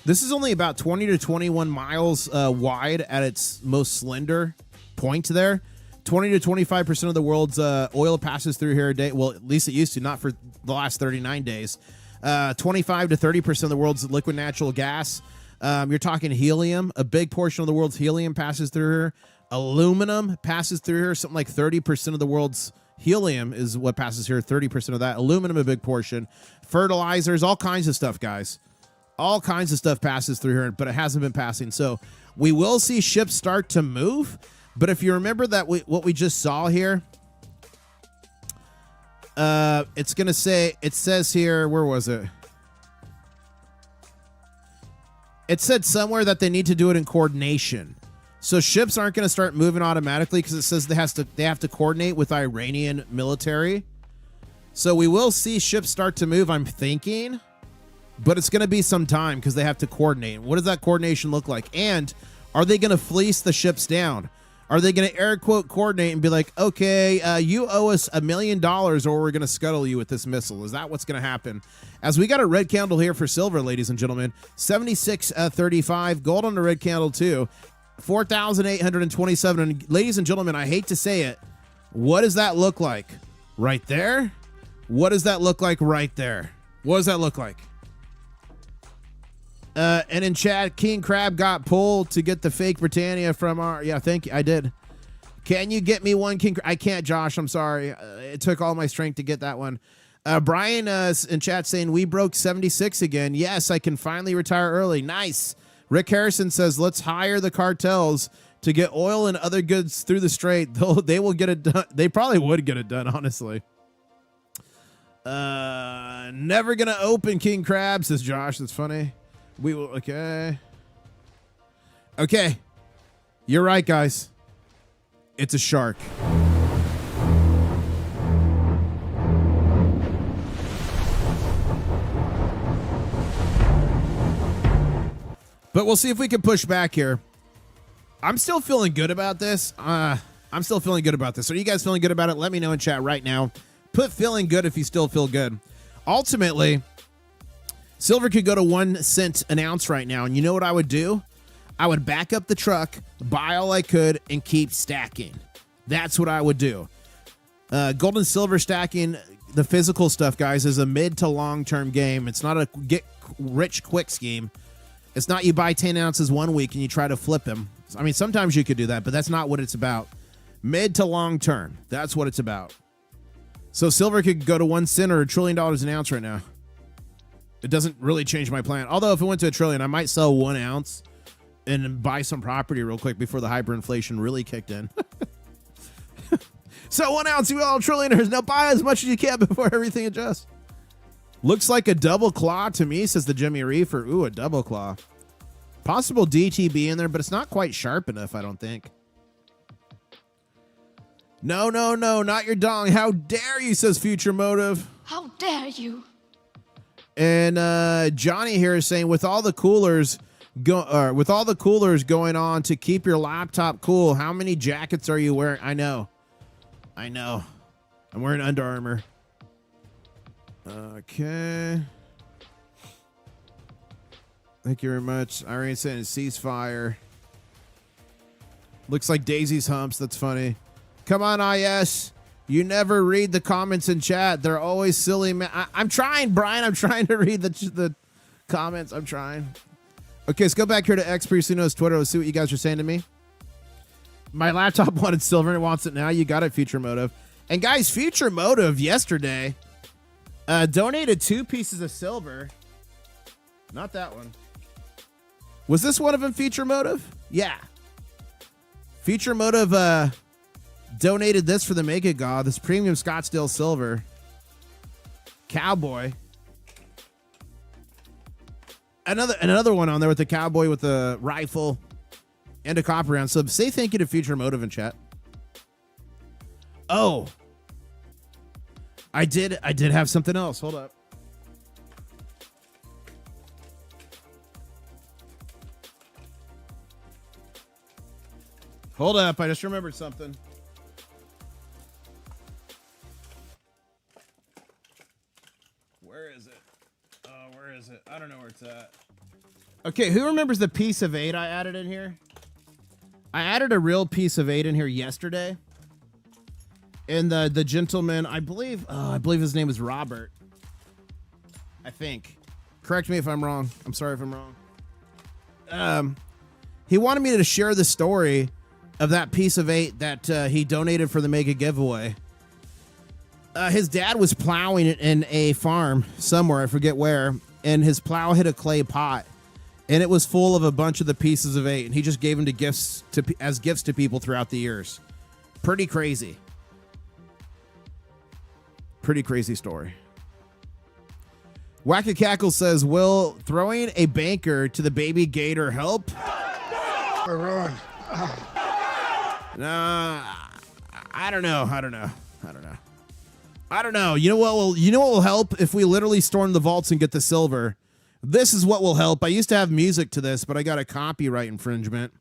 A: this is only about 20 to 21 miles wide at its most slender point there. 20 to 25% of the world's oil passes through here a day. Well, at least it used to, not for the last 39 days. 25 to 30% of the world's liquid natural gas You're talking helium. A big portion of the world's helium passes through here. Aluminum passes through here. Something like 30% of the world's helium is what passes here. 30% of that. Aluminum, a big portion. Fertilizers, all kinds of stuff, guys. All kinds of stuff passes through here, but it hasn't been passing. So we will see ships start to move. But if you remember that what we just saw here, it's going to say, it says here, where was it? It said somewhere that they need to do it in coordination. So ships aren't going to start moving automatically because it says they have to coordinate with Iranian military. So we will see ships start to move, I'm thinking, but it's going to be some time because they have to coordinate. What does that coordination look like? And are they going to fleece the ships down? Are they going to air quote coordinate and be like, okay, you owe us $1 million or we're going to scuttle you with this missile? Is that what's going to happen? As we got a red candle here for silver, ladies and gentlemen, 76.35, gold on the red candle too. 4,827. And ladies and gentlemen, I hate to say it. What does that look like? Right there? What does that look like right there? What does that look like? And in chat, King Crab got pulled to get the fake Britannia from our... Yeah, thank you. I did. Can you get me one King Crab? I can't, Josh. I'm sorry. It took all my strength to get that one. Brian in chat saying, we broke 76 again. Yes, I can finally retire early. Nice. Rick Harrison says, let's hire the cartels to get oil and other goods through the strait. They will get it done. They probably would get it done, honestly. Never going to open King Crab, says Josh. That's funny. We will, okay. Okay. You're right, guys. It's a shark. But we'll see if we can push back here. I'm still feeling good about this. Are you guys feeling good about it? Let me know in chat right now. Put feeling good if you still feel good. Ultimately, silver could go to 1 cent an ounce right now. And you know what I would do? I would back up the truck, buy all I could, and keep stacking. That's what I would do. Gold and silver stacking, the physical stuff, guys, is a mid to long-term game. It's not a get rich quick scheme. It's not you buy 10 ounces 1 week and you try to flip them. I mean, sometimes you could do that, but that's not what it's about. Mid to long term. That's what it's about. So silver could go to 1 cent or $1 trillion an ounce right now. It doesn't really change my plan. Although if it went to $1 trillion, I might sell 1 ounce and buy some property real quick before the hyperinflation really kicked in. So 1 ounce, you all trillionaires. Now buy as much as you can before everything adjusts. Looks like a double claw to me, says the Jimmy Reefer. Ooh, a double claw. Possible DTB in there, but it's not quite sharp enough, I don't think. No, not your dong. How dare you, says Future Motive.
H: How dare you?
A: And Johnny here is saying, with all the coolers going on to keep your laptop cool, how many jackets are you wearing? I know. I'm wearing Under Armour. Okay. Thank you very much. Irene saying ceasefire. Looks like Daisy's humps. That's funny. Come on, IS. You never read the comments in chat. They're always silly. I'm trying, Brian. I'm trying to read the comments. I'm trying. Okay, let's go back here to X Priestino's Twitter. Let's see what you guys are saying to me. My laptop wanted silver and it wants it now. You got it, Future Motive. And guys, Future Motive yesterday donated 2 pieces of silver. Not that one. Was this one of them, Future Motive? Yeah. Future Motive donated this for the Mega God, this premium Scottsdale silver. Cowboy. Another one on there with the cowboy with the rifle and a copper round. So say thank you to Future Motive in chat. Oh. I did have something else. Hold up. Hold up. I just remembered something. Where is it? Oh, where is it? I don't know where it's at. Okay, who remembers the piece of 8 I added in here? I added a real piece of 8 in here yesterday. And the gentleman, I believe his name is Robert. I think. Correct me if I'm wrong. I'm sorry if I'm wrong. he wanted me to share the story of that piece of 8 that he donated for the mega giveaway. His dad was plowing in a farm somewhere, I forget where, and his plow hit a clay pot, and it was full of a bunch of the pieces of 8, and he just gave them as gifts to people throughout the years. Pretty crazy. Pretty crazy story. Wacky Cackle says, will throwing a banker to the baby gator help?
E: Run.
A: I don't know. You know what will help if we literally storm the vaults and get the silver? This is what will help. I used to have music to this, but I got a copyright infringement.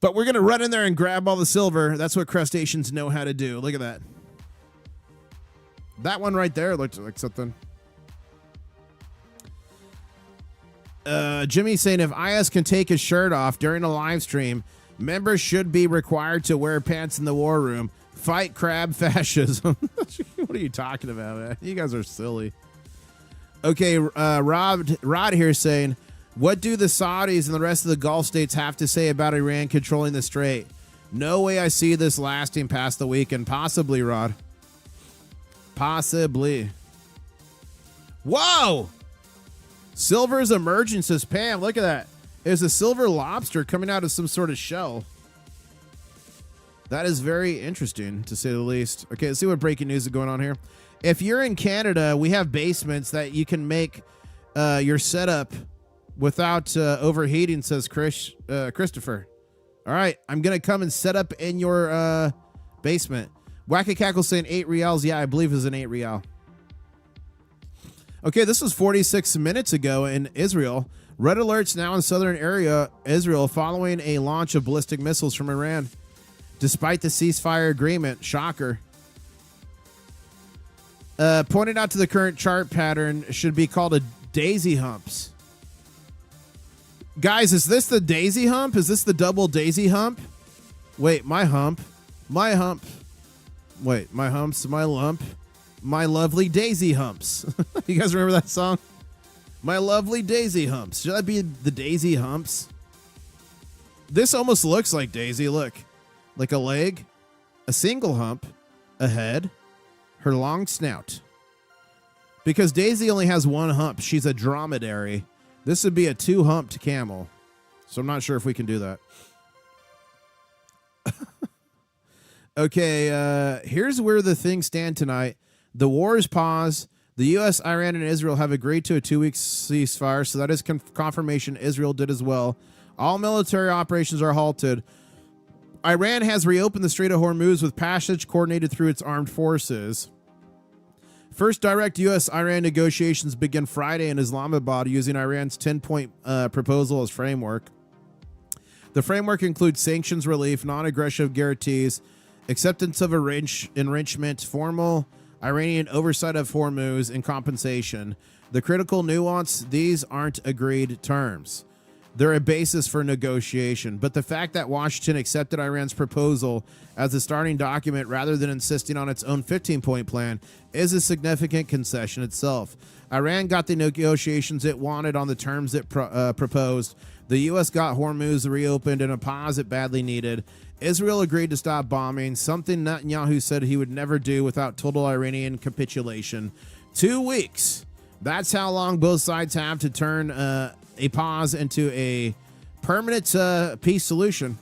A: But we're going to run in there and grab all the silver. That's what crustaceans know how to do. Look at that. That one right there looks like something. Jimmy saying, if IS can take his shirt off during a live stream, members should be required to wear pants in the war room. Fight crab fascism. What are you talking about, man? You guys are silly. Okay, Rod here saying, what do the Saudis and the rest of the Gulf states have to say about Iran controlling the strait? No way I see this lasting past the weekend. Possibly, Rod. Possibly. Whoa! Silver's emerging, says Pam. Look at that. There's a silver lobster coming out of some sort of shell. That is very interesting, to say the least. Okay, let's see what breaking news is going on here. If you're in Canada, we have basements that you can make your setup without overheating, says Christopher. All right, I'm going to come and set up in your basement. Wacky Cackle saying 8 reals. Yeah, I believe it's an 8 real. Okay, this was 46 minutes ago in Israel. Red alerts now in southern area Israel following a launch of ballistic missiles from Iran. Despite the ceasefire agreement. Shocker. Pointed out to the current chart pattern should be called a daisy humps. Guys, is this the daisy hump? Is this the double daisy hump? Wait, my hump. My hump. Wait, my humps, my lump. My lovely daisy humps. You guys remember that song? My lovely daisy humps. Should that be the daisy humps? This almost looks like Daisy. Look. Like a leg, a single hump, a head, her long snout. Because Daisy only has one hump. She's a dromedary. This would be a 2-humped camel. So I'm not sure if we can do that. Okay, here's where the things stand tonight. The war is paused. The U.S., Iran, and Israel have agreed to a 2-week ceasefire, so that is confirmation Israel did as well. All military operations are halted. Iran has reopened the Strait of Hormuz with passage coordinated through its armed forces. First direct U.S.-Iran negotiations begin Friday in Islamabad using Iran's 10-point proposal as framework. The framework includes sanctions relief, non-aggression guarantees, acceptance of enrichment, formal Iranian oversight of Hormuz, and compensation. The critical nuance, these aren't agreed terms. They're a basis for negotiation. But the fact that Washington accepted Iran's proposal as a starting document rather than insisting on its own 15-point plan is a significant concession itself. Iran got the negotiations it wanted on the terms it proposed. The U.S. got Hormuz reopened in a pause it badly needed. Israel agreed to stop bombing, something Netanyahu said he would never do without total Iranian capitulation. 2 weeks. That's how long both sides have to turn a pause into a permanent peace solution.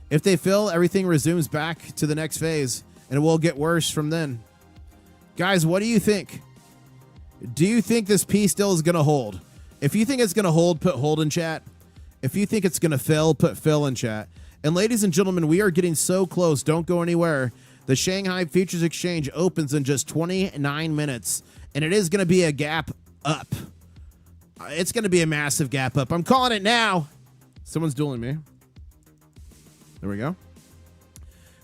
A: If they fail, everything resumes back to the next phase, and it will get worse from then. Guys, what do you think? Do you think this peace deal is going to hold? If you think it's going to hold, put hold in chat. If you think it's going to fail, put fail in chat. And ladies and gentlemen, we are getting so close. Don't go anywhere. The Shanghai Futures Exchange opens in just 29 minutes, and it is going to be a gap up. It's going to be a massive gap up. I'm calling it now. Someone's dueling me. There we go.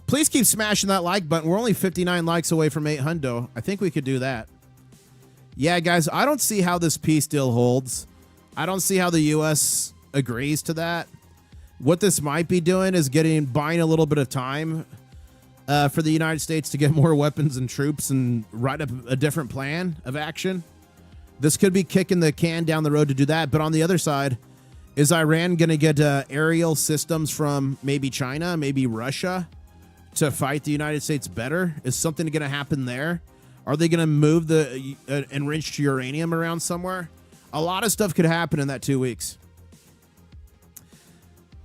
A: Please keep smashing that like button. We're only 59 likes away from 800. I think we could do that. Yeah, guys, I don't see how this peace deal holds. I don't see how the U.S. agrees to that. What this might be doing is buying a little bit of time for the United States to get more weapons and troops and write up a different plan of action. This could be kicking the can down the road to do that. But on the other side, Is Iran going to get aerial systems from maybe China, maybe Russia to fight the United States better? Is something going to happen there? Are they going to move the enriched uranium around somewhere? A lot of stuff could happen in that 2 weeks.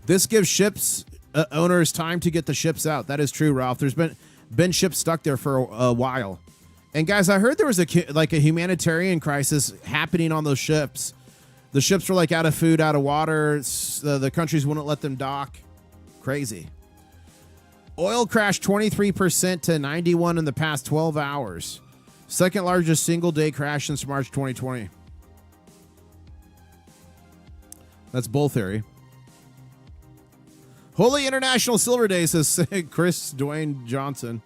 A: This gives ships owners time to get the ships out. That is true, Ralph. There's been ships stuck there for a while. And guys, I heard there was a humanitarian crisis happening on those ships. The ships were like out of food, out of water. The countries wouldn't let them dock. Crazy. Oil crashed 23% to 91 in the past 12 hours. Second largest single day crash since March 2020. That's bull theory. Holy International Silver Day, says Chris Dwayne Johnson.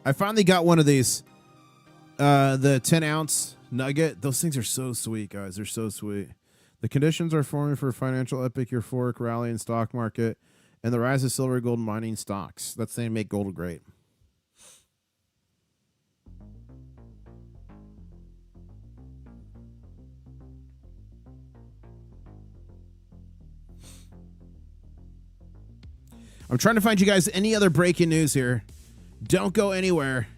A: I finally got one of these. The 10-ounce nugget. Those things are so sweet, guys. They're so sweet. The conditions are forming for a financial epic euphoric rally in stock market and the rise of silver, gold, and mining stocks. That's saying make gold great. I'm trying to find you guys any other breaking news here. Don't go anywhere.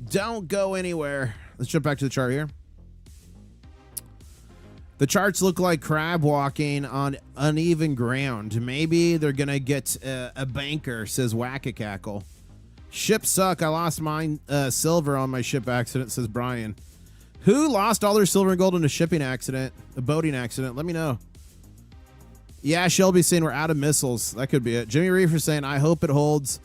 A: Don't go anywhere. Let's jump back to the chart here. The charts look like crab walking on uneven ground. Maybe they're going to get a banker, says Whack-A-Cackle. Ships suck. I lost mine silver on my ship accident, says Brian. Who lost all their silver and gold in a shipping accident? A boating accident? Let me know. Yeah, Shelby saying we're out of missiles. That could be it. Jimmy Reefer saying, I hope it holds.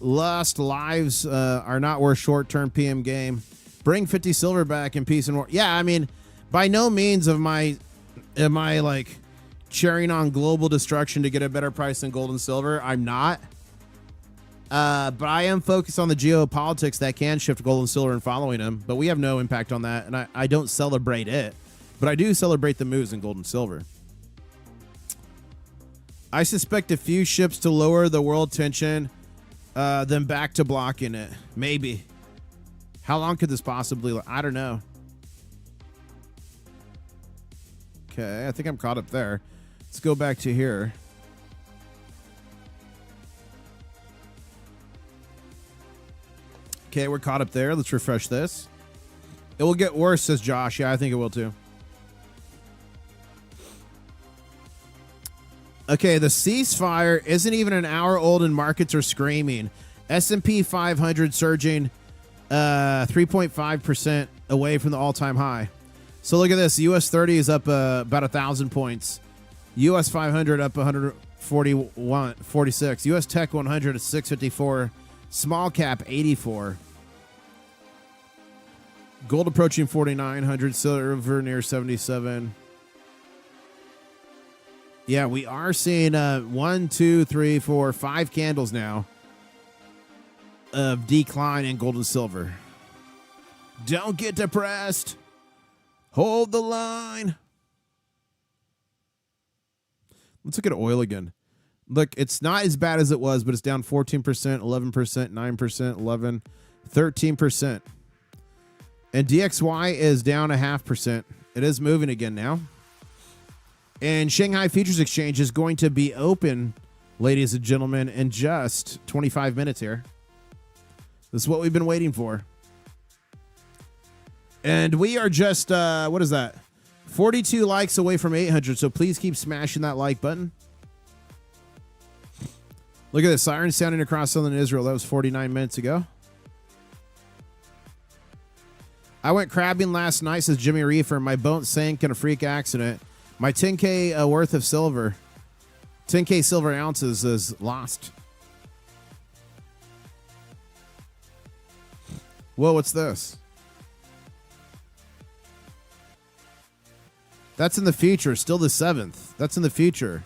A: Lost lives are not worth short-term PM game. Bring 50 silver back in peace and war. Yeah, I mean, by no means am I like cheering on global destruction to get a better price than gold and silver. I'm not. But I am focused on the geopolitics that can shift gold and silver and following them. But we have no impact on that, and I don't celebrate it. But I do celebrate the moves in gold and silver. I suspect a few ships to lower the world tension, then back to blocking it. Maybe. How long could this possibly? I don't know. Okay, I think I'm caught up there. Let's go back to here. Okay, we're caught up there. Let's refresh this. It will get worse, says Josh. Yeah, I think it will too. Okay, the ceasefire isn't even an hour old and markets are screaming. S&P 500 surging 3.5% away from the all-time high. So look at this. US 30 is up about 1,000 points. US 500 up 146. US Tech 100 is 654. Small cap 84. Gold approaching 4,900. Silver near 77. Yeah, we are seeing 1, 2, 3, 4, 5 candles now of decline in gold and silver. Don't get depressed. Hold the line. Let's look at oil again. Look, it's not as bad as it was, but it's down 14%, 11%, 9%, 11%, 13%. And DXY is down 0.5%. It is moving again now. And Shanghai Futures Exchange is going to be open, ladies and gentlemen, in just 25 minutes here. This is what we've been waiting for. And we are just, what is that? 42 likes away from 800, so please keep smashing that like button. Look at this, siren sounding across southern Israel. That was 49 minutes ago. I went crabbing last night, says Jimmy Reefer. My boat sank in a freak accident. My 10K worth of silver, 10K silver ounces is lost. Whoa, what's this? That's in the future, still the 7th. That's in the future.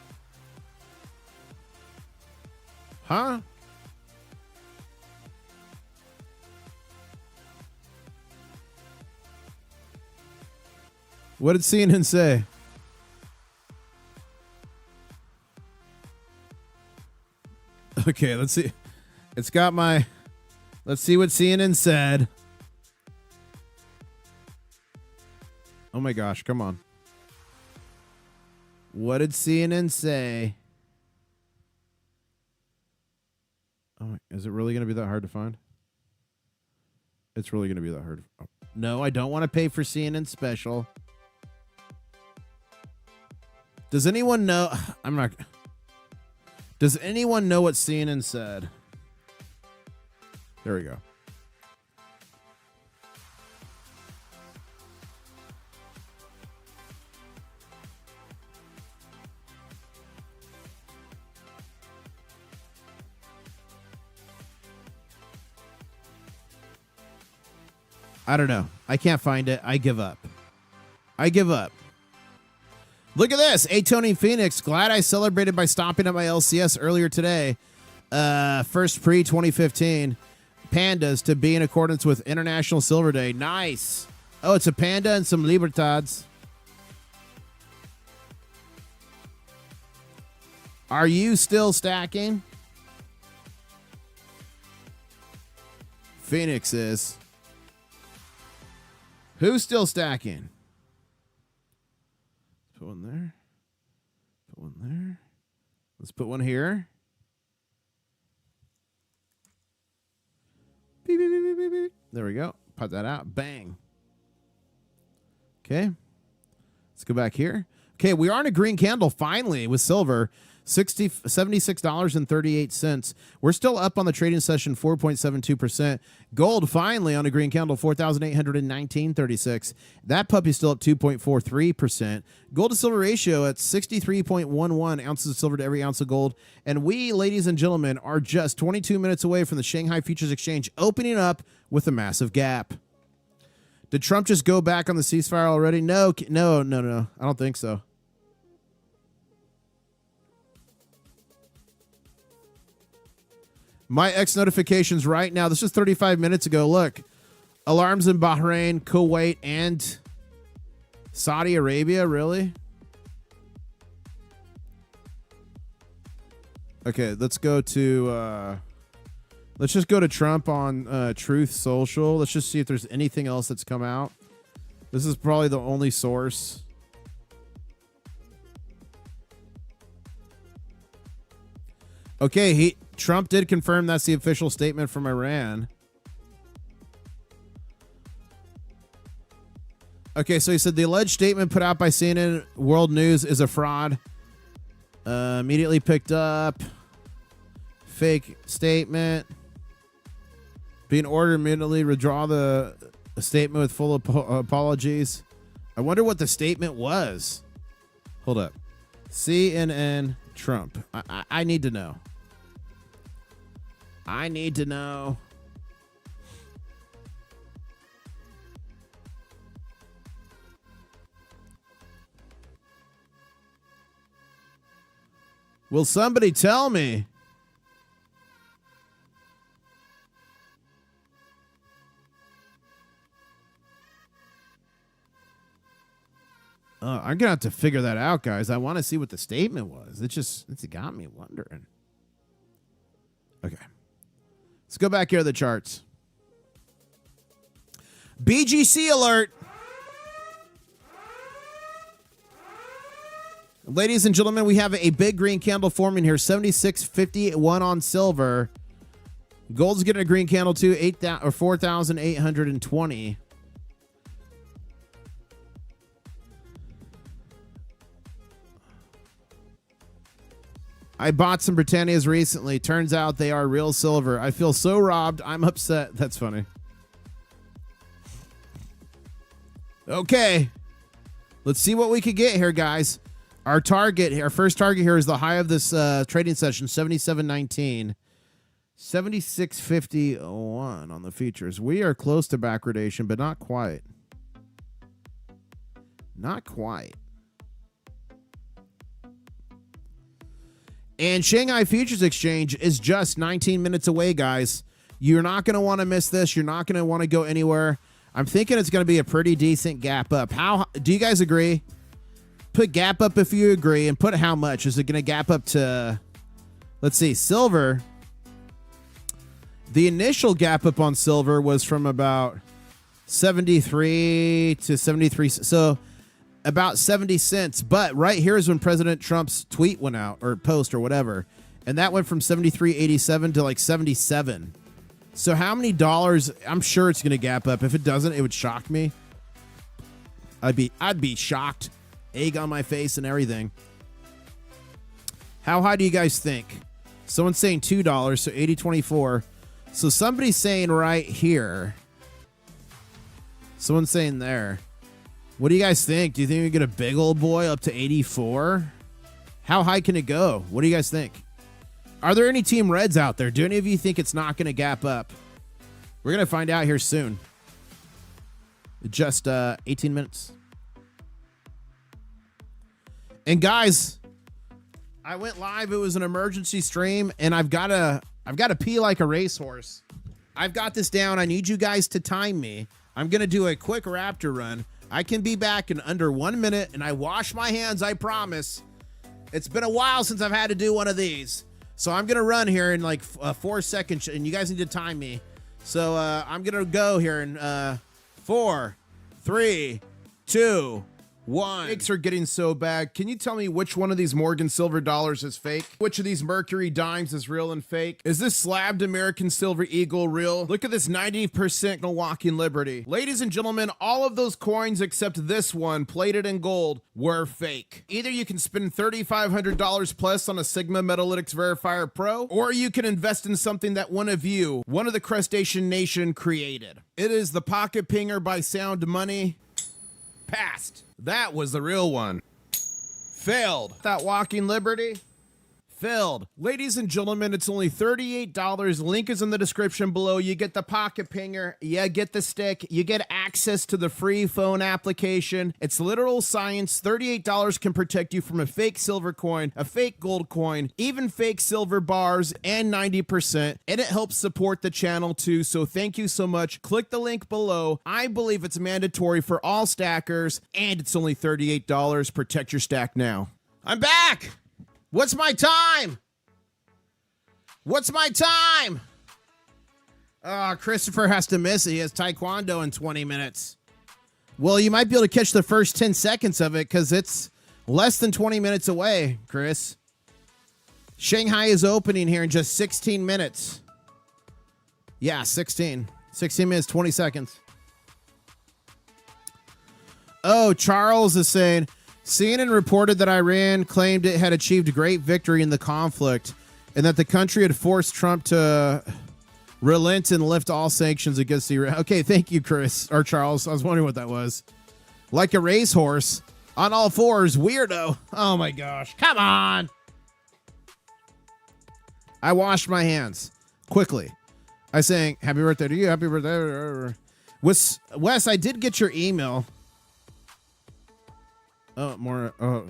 A: Huh? What did CNN say? Okay, let's see. It's got my... Let's see what CNN said. Oh my gosh, come on. What did CNN say? Oh, is it really going to be that hard to find? It's really going to be that hard. Oh. No, I don't want to pay for CNN special. Does anyone know? I'm not. Does anyone know what CNN said? There we go. I don't know. I can't find it. I give up. I give up. Look at this. A Tony Phoenix. Glad I celebrated by stopping at my LCS earlier today. First pre-2015. Pandas to be in accordance with International Silver Day. Nice. Oh, it's a panda and some Libertads. Are you still stacking? Phoenix is. Who's still stacking? Put one there. Put one there. Let's put one here. Beep, beep, beep, beep, beep. There we go. Put that out. Bang. Okay. Let's go back here. Okay, we are in a green candle finally with silver. $76.38. We're still up on the trading session, 4.72%. Gold finally on a green candle, 4,819.36. That puppy's still up 2.43%. Gold to silver ratio at 63.11 ounces of silver to every ounce of gold. And we, ladies and gentlemen, are just 22 minutes away from the Shanghai Futures Exchange opening up with a massive gap. Did Trump just go back on the ceasefire already? No. I don't think so. My X notifications right now. This is 35 minutes ago. Look, alarms in Bahrain, Kuwait, and Saudi Arabia. Really? Okay, let's go to. Let's just go to Trump on Truth Social. Let's just see if there's anything else that's come out. This is probably the only source. Okay, Trump did confirm that's the official statement from Iran. Okay, so he said the alleged statement put out by CNN World News is a fraud. Immediately picked up. Fake statement. Being ordered immediately withdraw the statement with full apologies. I wonder what the statement was. Hold up. CNN Trump. I need to know. I need to know. Will somebody tell me? I'm gonna have to figure that out, guys. I want to see what the statement was. It's got me wondering. Okay. Let's go back here to the charts. BGC alert. Ladies and gentlemen, we have a big green candle forming here. 76.51 on silver. Gold's getting a green candle too. 4,820. I bought some Britannias recently. Turns out they are real silver. I feel so robbed. I'm upset. That's funny. Okay. Let's see what we could get here, guys. Our first target here is the high of this trading session, 77.19. 76.51 on the futures. We are close to backwardation, but not quite. Not quite. And Shanghai Futures Exchange is just 19 minutes away, guys. You're not going to want to miss this. You're not going to want to go anywhere. I'm thinking it's going to be a pretty decent gap up. How do you guys agree? Put gap up if you agree, and put how much. Is it going to gap up to, let's see, silver? The initial gap up on silver was from about 73 to 73. So about 70 cents. But right here is when President Trump's tweet went out, or post or whatever. And that went from 73.87 to like 77. So how many dollars? I'm sure it's going to gap up. If it doesn't, it would shock me. I'd be shocked. Egg on my face and everything. How high do you guys think? Someone's saying $2, so 80.24. So somebody's saying right here. Someone's saying there. What do you guys think? Do you think we get a big old boy up to 84? How high can it go? What do you guys think? Are there any Team Reds out there? Do any of you think it's not going to gap up? We're going to find out here soon. Just 18 minutes. And guys, I went live. It was an emergency stream, and I've got to pee like a racehorse. I've got this down. I need you guys to time me. I'm going to do a quick Raptor run. I can be back in under 1 minute, and I wash my hands, I promise. It's been a while since I've had to do one of these. So I'm going to run here in like 4 seconds, and you guys need to time me. So I'm going to go here in 4, 3, 2, 1. Fakes are getting so bad. Can you tell me which one of these Morgan silver dollars is fake? Which of these Mercury dimes is real and fake? Is this slabbed American silver eagle real? Look at this 90% Milwaukee Liberty. Ladies and gentlemen, all of those coins except this one, plated in gold, were fake. Either you can spend $3,500 plus on a Sigma Metalytics Verifier Pro, or you can invest in something that one of the Crustacean Nation created. It is the Pocket Pinger by Sound Money. Passed. That was the real one. Failed. That Walking Liberty. Failed. Ladies and gentlemen, it's only $38. Link is in the description below. You get the Pocket Pinger. You get the stick. You get access to the free phone application. It's literal science. $38 can protect you from a fake silver coin, a fake gold coin, even fake silver bars, and 90%. And it helps support the channel too. So thank you so much. Click the link below. I believe it's mandatory for all stackers, and it's only $38. Protect your stack now. I'm back. What's my time? What's my time? Christopher has to miss it. He has Taekwondo in 20 minutes. Well, you might be able to catch the first 10 seconds of it because it's less than 20 minutes away, Chris. Shanghai is opening here in just 16 minutes. Yeah, 16. 16 minutes, 20 seconds. Oh, Charles is saying... CNN reported that Iran claimed it had achieved great victory in the conflict and that the country had forced Trump to relent and lift all sanctions against Iran. Okay, thank you, Chris, or Charles. I was wondering what that was. Like a racehorse on all fours, weirdo. Oh my gosh. Come on. I washed my hands quickly. I sang happy birthday to you. Happy birthday. Wes, I did get your email. Oh, more. Oh.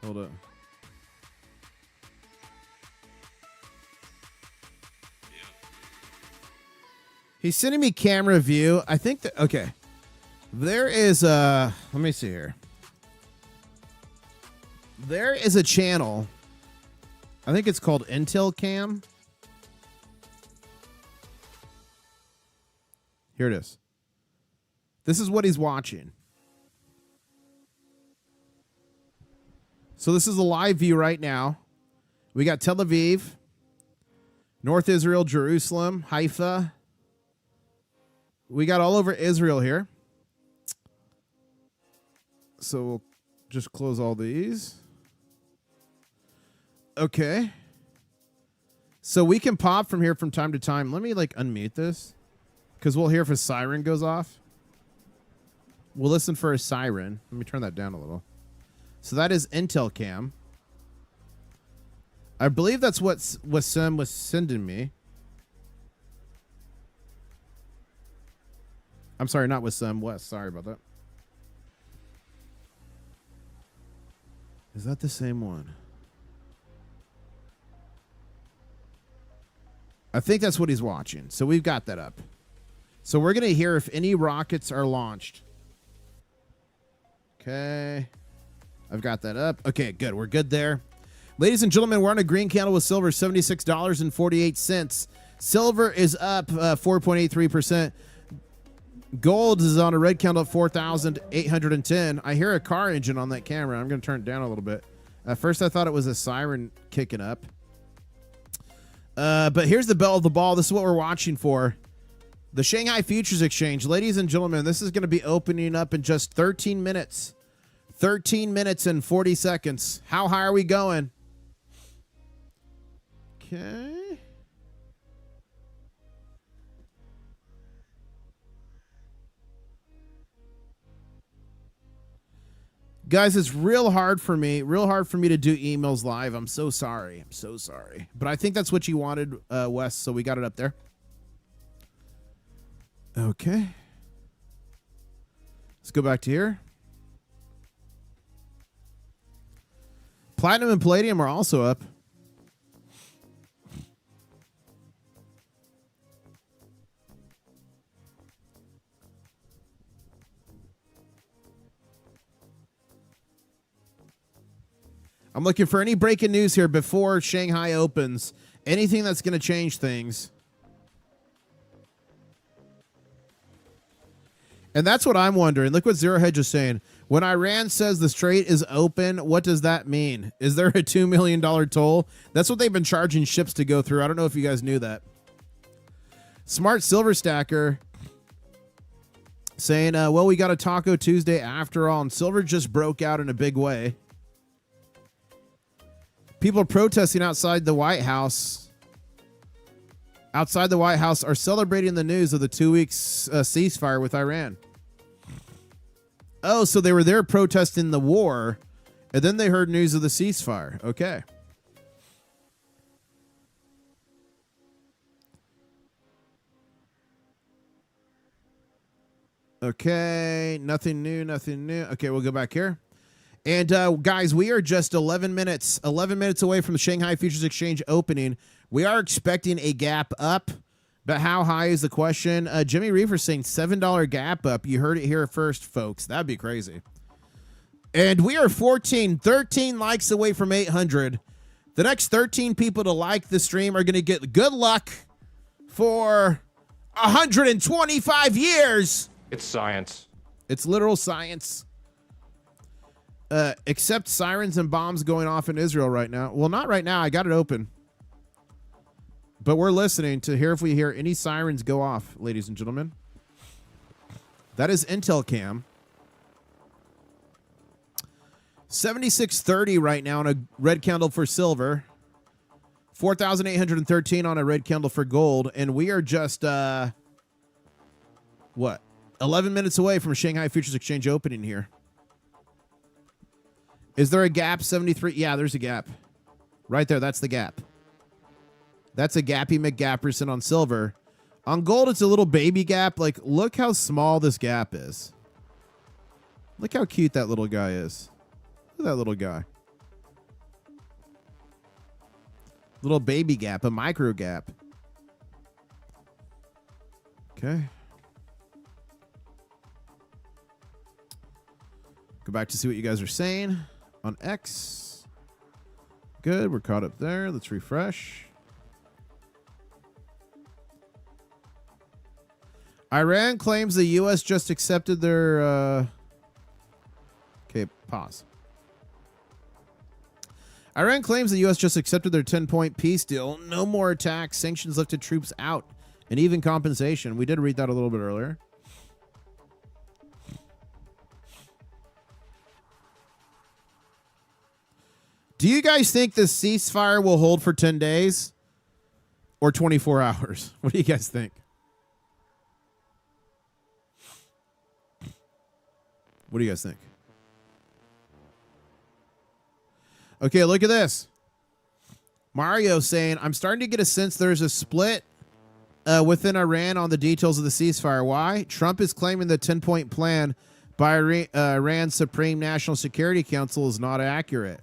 A: Hold up. He's sending me camera view. I think that, okay. There is let me see here. There is a channel. I think it's called Intel Cam. Here it is. This is what he's watching. So this is a live view right now. We got Tel Aviv, North Israel, Jerusalem, Haifa. We got all over Israel here. So we'll just close all these. Okay. So we can pop from here from time to time. Let me like unmute this because we'll hear if a siren goes off. We'll listen for a siren. Let me turn that down a little. So that is Intel Cam. I believe that's what Sam was sending me. I'm sorry, not with Sam. Wes. Sorry about that. Is that the same one? I think that's what he's watching. So we've got that up. So we're going to hear if any rockets are launched. Okay. I've got that up. Okay, good. We're good there. Ladies and gentlemen, we're on a green candle with silver, $76.48. Silver is up 4.83%. Gold is on a red candle at 4,810. I hear a car engine on that camera. I'm going to turn it down a little bit. At first, I thought it was a siren kicking up. But here's the bell of the ball. This is what we're watching for. The Shanghai Futures Exchange. Ladies and gentlemen, this is going to be opening up in just 13 minutes. 13 minutes and 40 seconds. How high are we going? Okay. Guys, it's real hard for me to do emails live. I'm so sorry. I'm so sorry. But I think that's what you wanted, Wes, so we got it up there. Okay. Let's go back to here. Platinum and palladium are also up. I'm looking for any breaking news here before Shanghai opens. Anything that's going to change things. And that's what I'm wondering. Look what Zero Hedge is saying. When Iran says the strait is open, what does that mean? Is there a $2 million toll? That's what they've been charging ships to go through. I don't know if you guys knew that. Smart Silver Stacker saying, well, we got a Taco Tuesday after all, and silver just broke out in a big way. People protesting outside the White House. Outside the White House are celebrating the news of the 2 weeks ceasefire with Iran. Oh, so they were there protesting the war, and then they heard news of the ceasefire. Okay. Okay, nothing new, nothing new. Okay, we'll go back here. And guys, we are just 11 minutes away from the Shanghai Futures Exchange opening. We are expecting a gap up, but how high is the question? Jimmy Reefer saying $7 gap up. You heard it here first, folks. That'd be crazy. And we are 13 likes away from 800. The next 13 people to like the stream are going to get good luck for 125 years.
H: It's science.
A: It's literal science. Except sirens and bombs going off in Israel right now. Well, not right now. I got it open. But we're listening to hear if we hear any sirens go off, ladies and gentlemen. That is Intel Cam. 76.30 right now on a red candle for silver. 4,813 on a red candle for gold. And we are just, 11 minutes away from Shanghai Futures Exchange opening here. Is there a gap? 73? Yeah, there's a gap. Right there, that's the gap. That's a Gappy McGapperson on silver. On gold, it's a little baby gap. Like, look how small this gap is. Look how cute that little guy is. Look at that little guy. Little baby gap, a micro gap. Okay. Go back to see what you guys are saying on X. Good, we're caught up there. Let's refresh. Iran claims the U.S. just accepted their... Okay, pause. Iran claims the U.S. just accepted their 10-point peace deal. No more attacks, sanctions lifted, troops out, and even compensation. We did read that a little bit earlier. Do you guys think this ceasefire will hold for 10 days or 24 hours? What do you guys think? What do you guys think? Okay, look at this. Mario saying, I'm starting to get a sense there's a split within Iran on the details of the ceasefire. Why? Trump is claiming the 10-point plan by Iran's Supreme National Security Council is not accurate.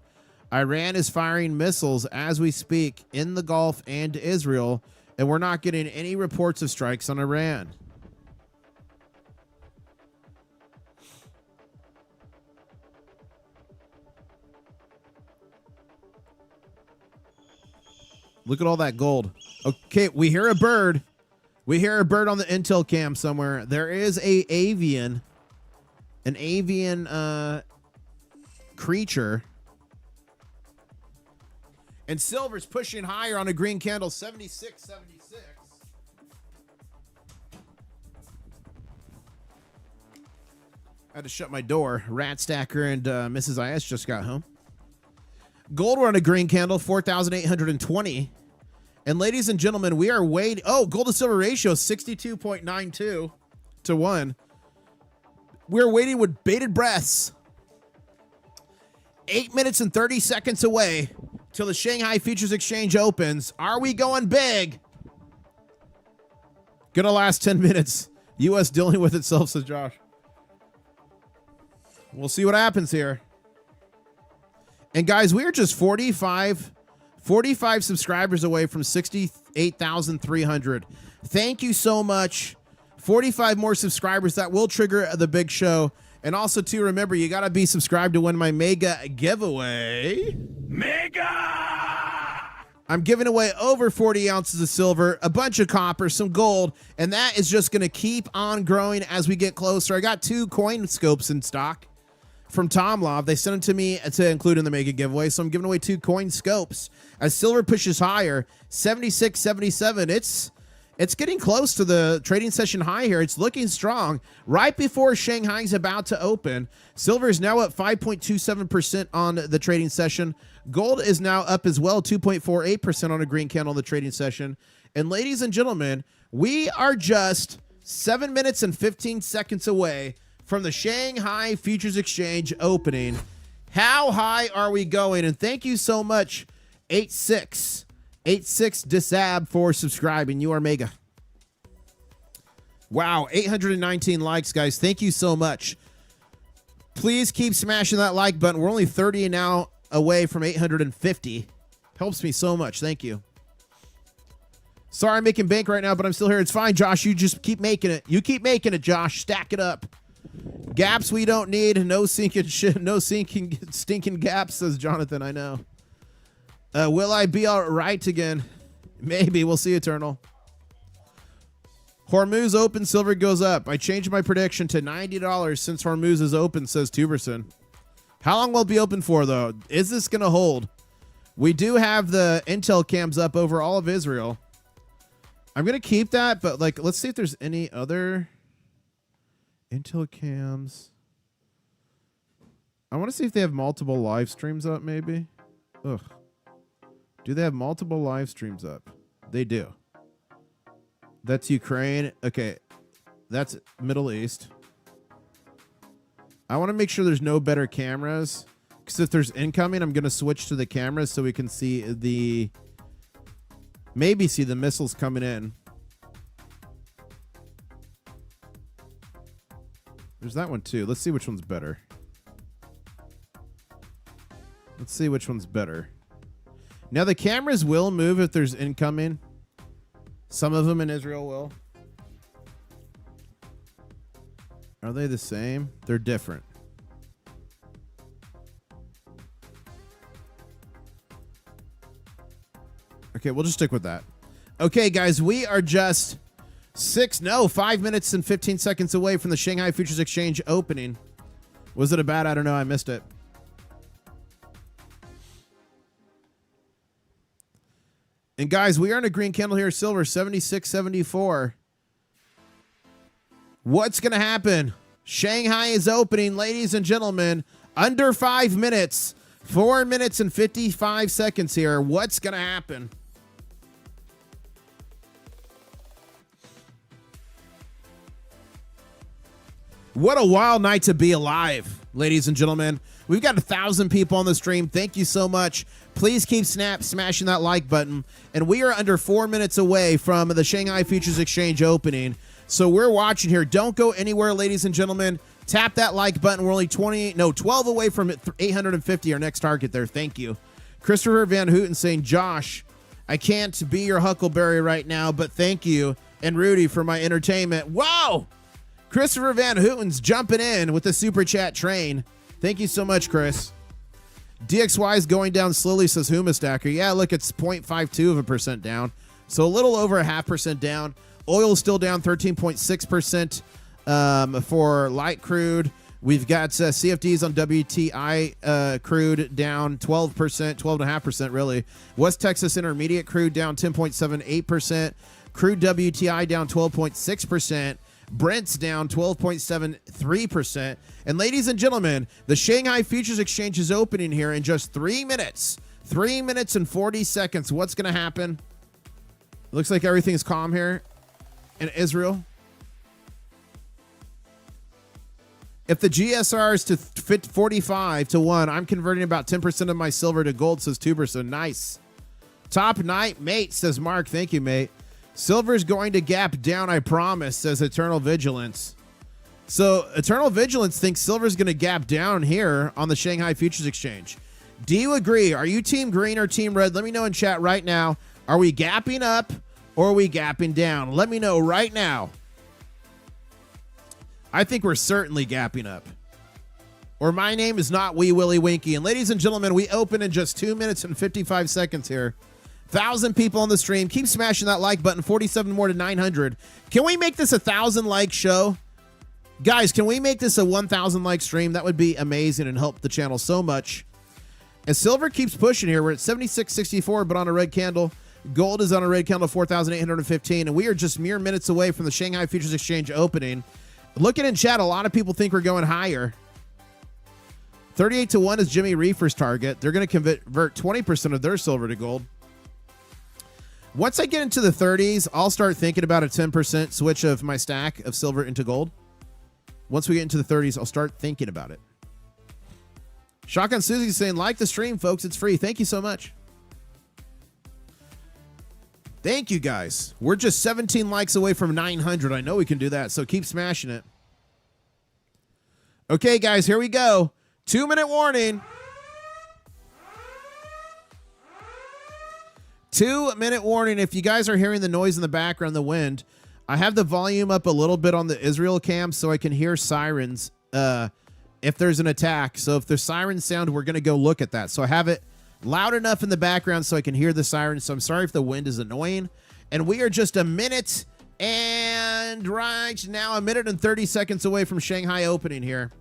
A: Iran is firing missiles as we speak in the Gulf and Israel, and we're not getting any reports of strikes on Iran. Look at all that gold. Okay, we hear a bird. We hear a bird on the intel cam somewhere. There is an avian creature. And silver's pushing higher on a green candle, 76.76. I had to shut my door. Rat Stacker and Mrs. IS just got home. Gold, we're on a green candle, 4,820. And ladies and gentlemen, we are waiting. Oh, gold to silver ratio, 62.92 to 1. We're waiting with bated breaths. 8 minutes and 30 seconds away till the Shanghai Futures Exchange opens. Are we going big? Gonna last 10 minutes. U.S. dealing with itself, says Josh. We'll see what happens here. And guys, we are just 45 subscribers away from 68,300. Thank you so much. 45 more subscribers. That will trigger the big show. And also, too, remember, you got to be subscribed to win my mega giveaway. I'm giving away over 40 ounces of silver, a bunch of copper, some gold, and that is just going to keep on growing as we get closer. I got 2 coin scopes in stock from Tom Love. They sent them to me to include in the mega giveaway, so I'm giving away 2 coin scopes. As silver pushes higher, 76.77, it's getting close to the trading session high here. It's looking strong. Right before Shanghai's about to open, silver is now up 5.27% on the trading session. Gold is now up as well, 2.48% on a green candle in the trading session. And ladies and gentlemen, we are just 7 minutes and 15 seconds away from the Shanghai Futures Exchange opening. How high are we going? And thank you so much, 86Disab, for subscribing. You are mega. Wow, 819 likes, guys. Thank you so much. Please keep smashing that like button. We're only 30 now away from 850. Helps me so much. Thank you. Sorry I'm making bank right now, but I'm still here. It's fine, Josh. You just keep making it. You keep making it, Josh. Stack it up. Gaps we don't need. No sinking shit. No sinking stinking gaps, says Jonathan. I know. Will I be all right again? Maybe. We'll see, Eternal. Hormuz open, silver goes up. I changed my prediction to $90 since Hormuz is open, says Tuberson. How long will it be open for, though? Is this going to hold? We do have the intel cams up over all of Israel. I'm going to keep that, but let's see if there's any other intel cams. I want to see if they have multiple live streams up, maybe. Ugh. Do they have multiple live streams up? They do. That's Ukraine. Okay. That's Middle East. I want to make sure there's no better cameras. Because if there's incoming, I'm going to switch to the cameras so we can see maybe see the missiles coming in. There's that one too. Let's see which one's better. Let's see which one's better. Now the cameras will move if there's incoming. Some of them in Israel will. Are they the same? They're different. Okay, we'll just stick with that. Okay, guys, we are just 5 minutes and 15 seconds away from the Shanghai Futures Exchange opening. Was it a bad? I don't know. I missed it. And guys, we are in a green candle here, silver, 76.74. What's going to happen? Shanghai is opening, ladies and gentlemen, under 5 minutes, 4 minutes and 55 seconds here. What's going to happen? What a wild night to be alive, ladies and gentlemen. We've got 1,000 people on the stream. Thank you so much. Please keep smashing that like button. And we are under 4 minutes away from the Shanghai Futures Exchange opening. So we're watching here. Don't go anywhere, ladies and gentlemen. Tap that like button. We're only 12 away from 850, our next target there. Thank you. Christopher Van Houten saying, Josh, I can't be your Huckleberry right now, but thank you. And Rudy for my entertainment. Wow! Christopher Van Houten's jumping in with the super chat train. Thank you so much, Chris. DXY is going down slowly, says Huma Stacker. Yeah, look, it's 0.52% down. So a little over a 0.5% down. Oil is still down 13.6% for light crude. We've got CFDs on WTI crude down 12%, 12.5% really. West Texas Intermediate crude down 10.78%. Crude WTI down 12.6%. Brent's down 12.73%. And ladies and gentlemen, the Shanghai Futures Exchange is opening here in just 3 minutes. 3 minutes and 40 seconds. What's going to happen? Looks like everything's calm here in Israel. If the GSR is to fit 45 to 1, I'm converting about 10% of my silver to gold, says Tuberson. Nice. Top night, mate, says Mark. Thank you, mate. Silver's going to gap down, I promise, says Eternal Vigilance. So Eternal Vigilance thinks silver's going to gap down here on the Shanghai Futures Exchange. Do you agree? Are you team green or team red? Let me know in chat right now. Are we gapping up or are we gapping down? Let me know right now. I think we're certainly gapping up. Or my name is not Wee Willie Winky. And ladies and gentlemen, we open in just 2 minutes and 55 seconds here. 1,000 people on the stream. Keep smashing that like button. 47 more to 900. Can we make this a 1,000 like show? Guys, can we make this a 1,000 like stream? That would be amazing and help the channel so much. As silver keeps pushing here, we're at 76.64, but on a red candle. Gold is on a red candle, 4,815. And we are just mere minutes away from the Shanghai Futures Exchange opening. Looking in chat, a lot of people think we're going higher. 38 to 1 is Jimmy Reefer's target. They're going to convert 20% of their silver to gold. Once I get into the 30s, I'll start thinking about a 10% switch of my stack of silver into gold. Once we get into the 30s, I'll start thinking about it. Shotgun Susie's saying, like the stream, folks. It's free. Thank you so much. Thank you, guys. We're just 17 likes away from 900. I know we can do that, so keep smashing it. Okay, guys, here we go. 2-minute warning. 2-minute warning. If you guys are hearing the noise in the background, the wind, I have the volume up a little bit on the Israel cam so I can hear sirens if there's an attack. So if there's siren sound, we're going to go look at that. So I have it loud enough in the background so I can hear the sirens. So I'm sorry if the wind is annoying. And we are just a minute and right now, 1 minute and 30 seconds away from Shanghai opening here.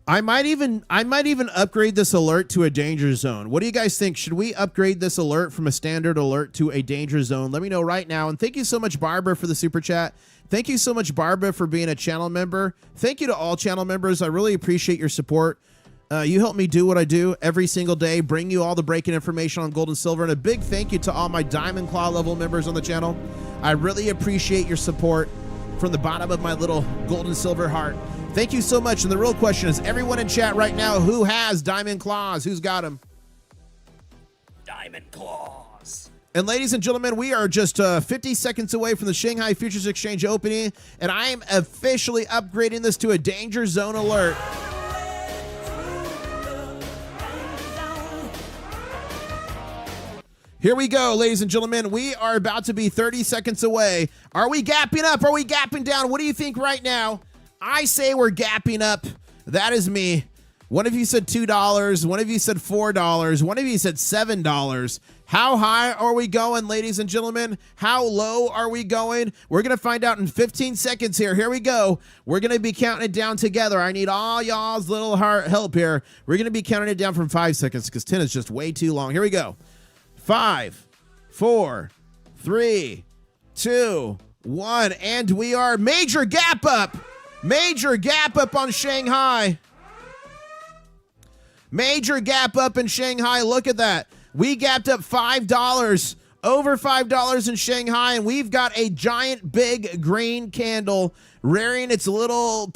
A: I might even upgrade this alert to a danger zone. What do you guys think? Should we upgrade this alert from a standard alert to a danger zone? Let me know right now. And thank you so much, Barbara, for the super chat. Thank you so much, Barbara, for being a channel member. Thank you to all channel members. I really appreciate your support. You help me do what I do every single day, bring you all the breaking information on gold and silver. And a big thank you to all my Diamond Claw level members on the channel. I really appreciate your support from the bottom of my little gold and silver heart. Thank you so much. And the real question is, everyone in chat right now, who has Diamond Claws? Who's got them?
C: Diamond Claws.
A: And ladies and gentlemen, we are just 50 seconds away from the Shanghai Futures Exchange opening, and I am officially upgrading this to a danger zone alert. Here we go, ladies and gentlemen. We are about to be 30 seconds away. Are we gapping up? Are we gapping down? What do you think right now? I say we're gapping up. That is me. One of you said $2. One of you said $4. One of you said $7. How high are we going, ladies and gentlemen? How low are we going? We're going to find out in 15 seconds here. Here we go. We're going to be counting it down together. I need all y'all's little help here. We're going to be counting it down from 5 seconds because 10 is just way too long. Here we go. 5, 4, 3, 2, 1. And we are major gap up. Major gap up on Shanghai. Major gap up in Shanghai. Look at that. We gapped up $5, over $5 in Shanghai, and we've got a giant big green candle rearing its little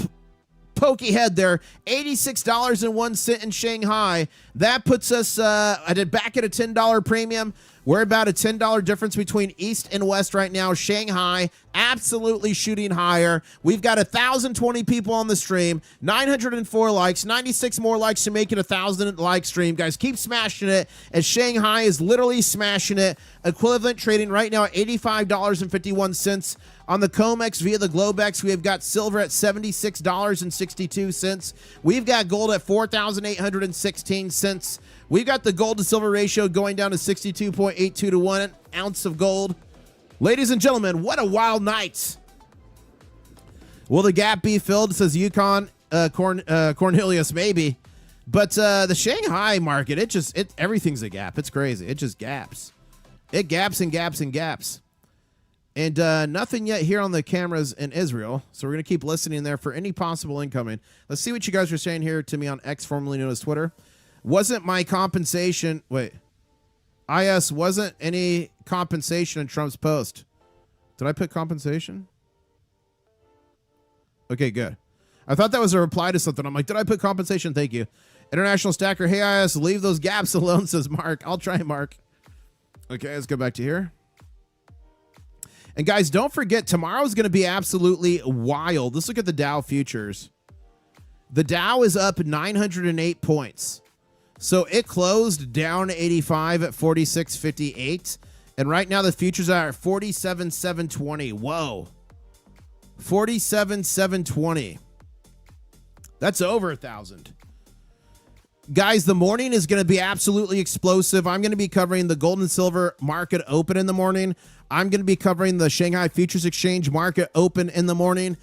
A: pokey head there. $86.01 in Shanghai. That puts us back at a $10 premium. We're about a $10 difference between East and West right now. Shanghai absolutely shooting higher. We've got 1,020 people on the stream, 904 likes, 96 more likes to make it a 1,000 like stream. Guys, keep smashing it as Shanghai is literally smashing it. Equivalent trading right now at $85.51 on the Comex via the Globex. We have got silver at $76.62. We've got gold at $4,816. We've got the gold to silver ratio going down to 62.82 to 1 ounce of gold. Ladies and gentlemen, what a wild night. Will the gap be filled? Says Yukon Cornelius, maybe. But the Shanghai market, everything's a gap. It's crazy. It just gaps. It gaps and gaps and gaps. And nothing yet here on the cameras in Israel. So we're going to keep listening there for any possible incoming. Let's see what you guys are saying here to me on X, formerly known as Twitter. Wasn't my compensation... Wait. IS wasn't any compensation in Trump's post. Did I put compensation? Okay, good. I thought that was a reply to something. I'm like, did I put compensation? Thank you. International Stacker. Hey, IS, leave those gaps alone, says Mark. I'll try, Mark. Okay, let's go back to here. And guys, don't forget, tomorrow's going to be absolutely wild. Let's look at the Dow futures. The Dow is up 908 points. So it closed down 85 at 46.58. And right now the futures are at 47,720. Whoa. 47,720. That's over 1,000. Guys, the morning is going to be absolutely explosive. I'm going to be covering the gold and silver market open in the morning. I'm going to be covering the Shanghai Futures Exchange market open in the morning.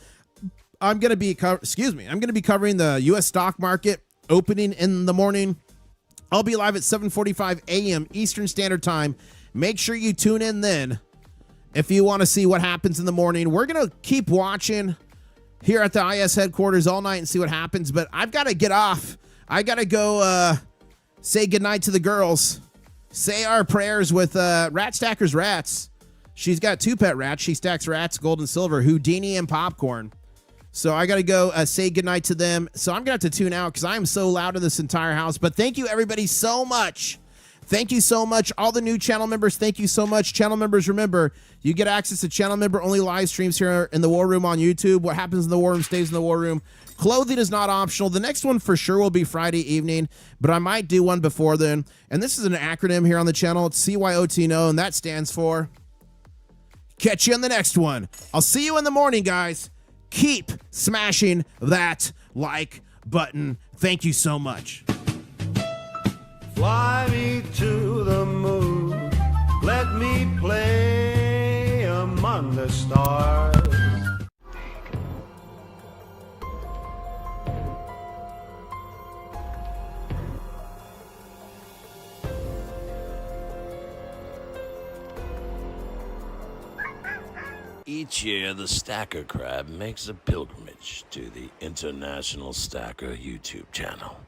A: I'm going to be covering the U.S. stock market opening in the morning. I'll be live at 7:45 a.m. Eastern Standard Time. Make sure you tune in then if you want to see what happens in the morning. We're going to keep watching here at the IS headquarters all night and see what happens, but I've got to get off. I got to go say goodnight to the girls. Say our prayers with Rat Stacker's Rats. She's got 2 pet rats. She stacks rats, gold and silver, Houdini and popcorn. So I got to go say goodnight to them. So I'm going to have to tune out because I am so loud in this entire house. But thank you, everybody, so much. Thank you so much. All the new channel members, thank you so much. Channel members, remember, you get access to channel member-only live streams here in the War Room on YouTube. What happens in the War Room stays in the War Room. Clothing is not optional. The next one for sure will be Friday evening, but I might do one before then. And this is an acronym here on the channel. It's CYOTNO, and that stands for... Catch you on the next one. I'll see you in the morning, guys. Keep smashing that like button. Thank you so much.
D: Fly me to the moon. Let me play among the stars.
H: Each year, the Stacker Crab makes a pilgrimage to the International Stacker YouTube channel.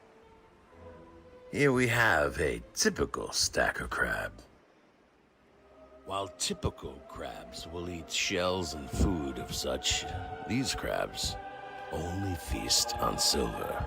H: Here we have a typical Stacker Crab. While typical crabs will eat shells and food of such, these crabs only feast on silver.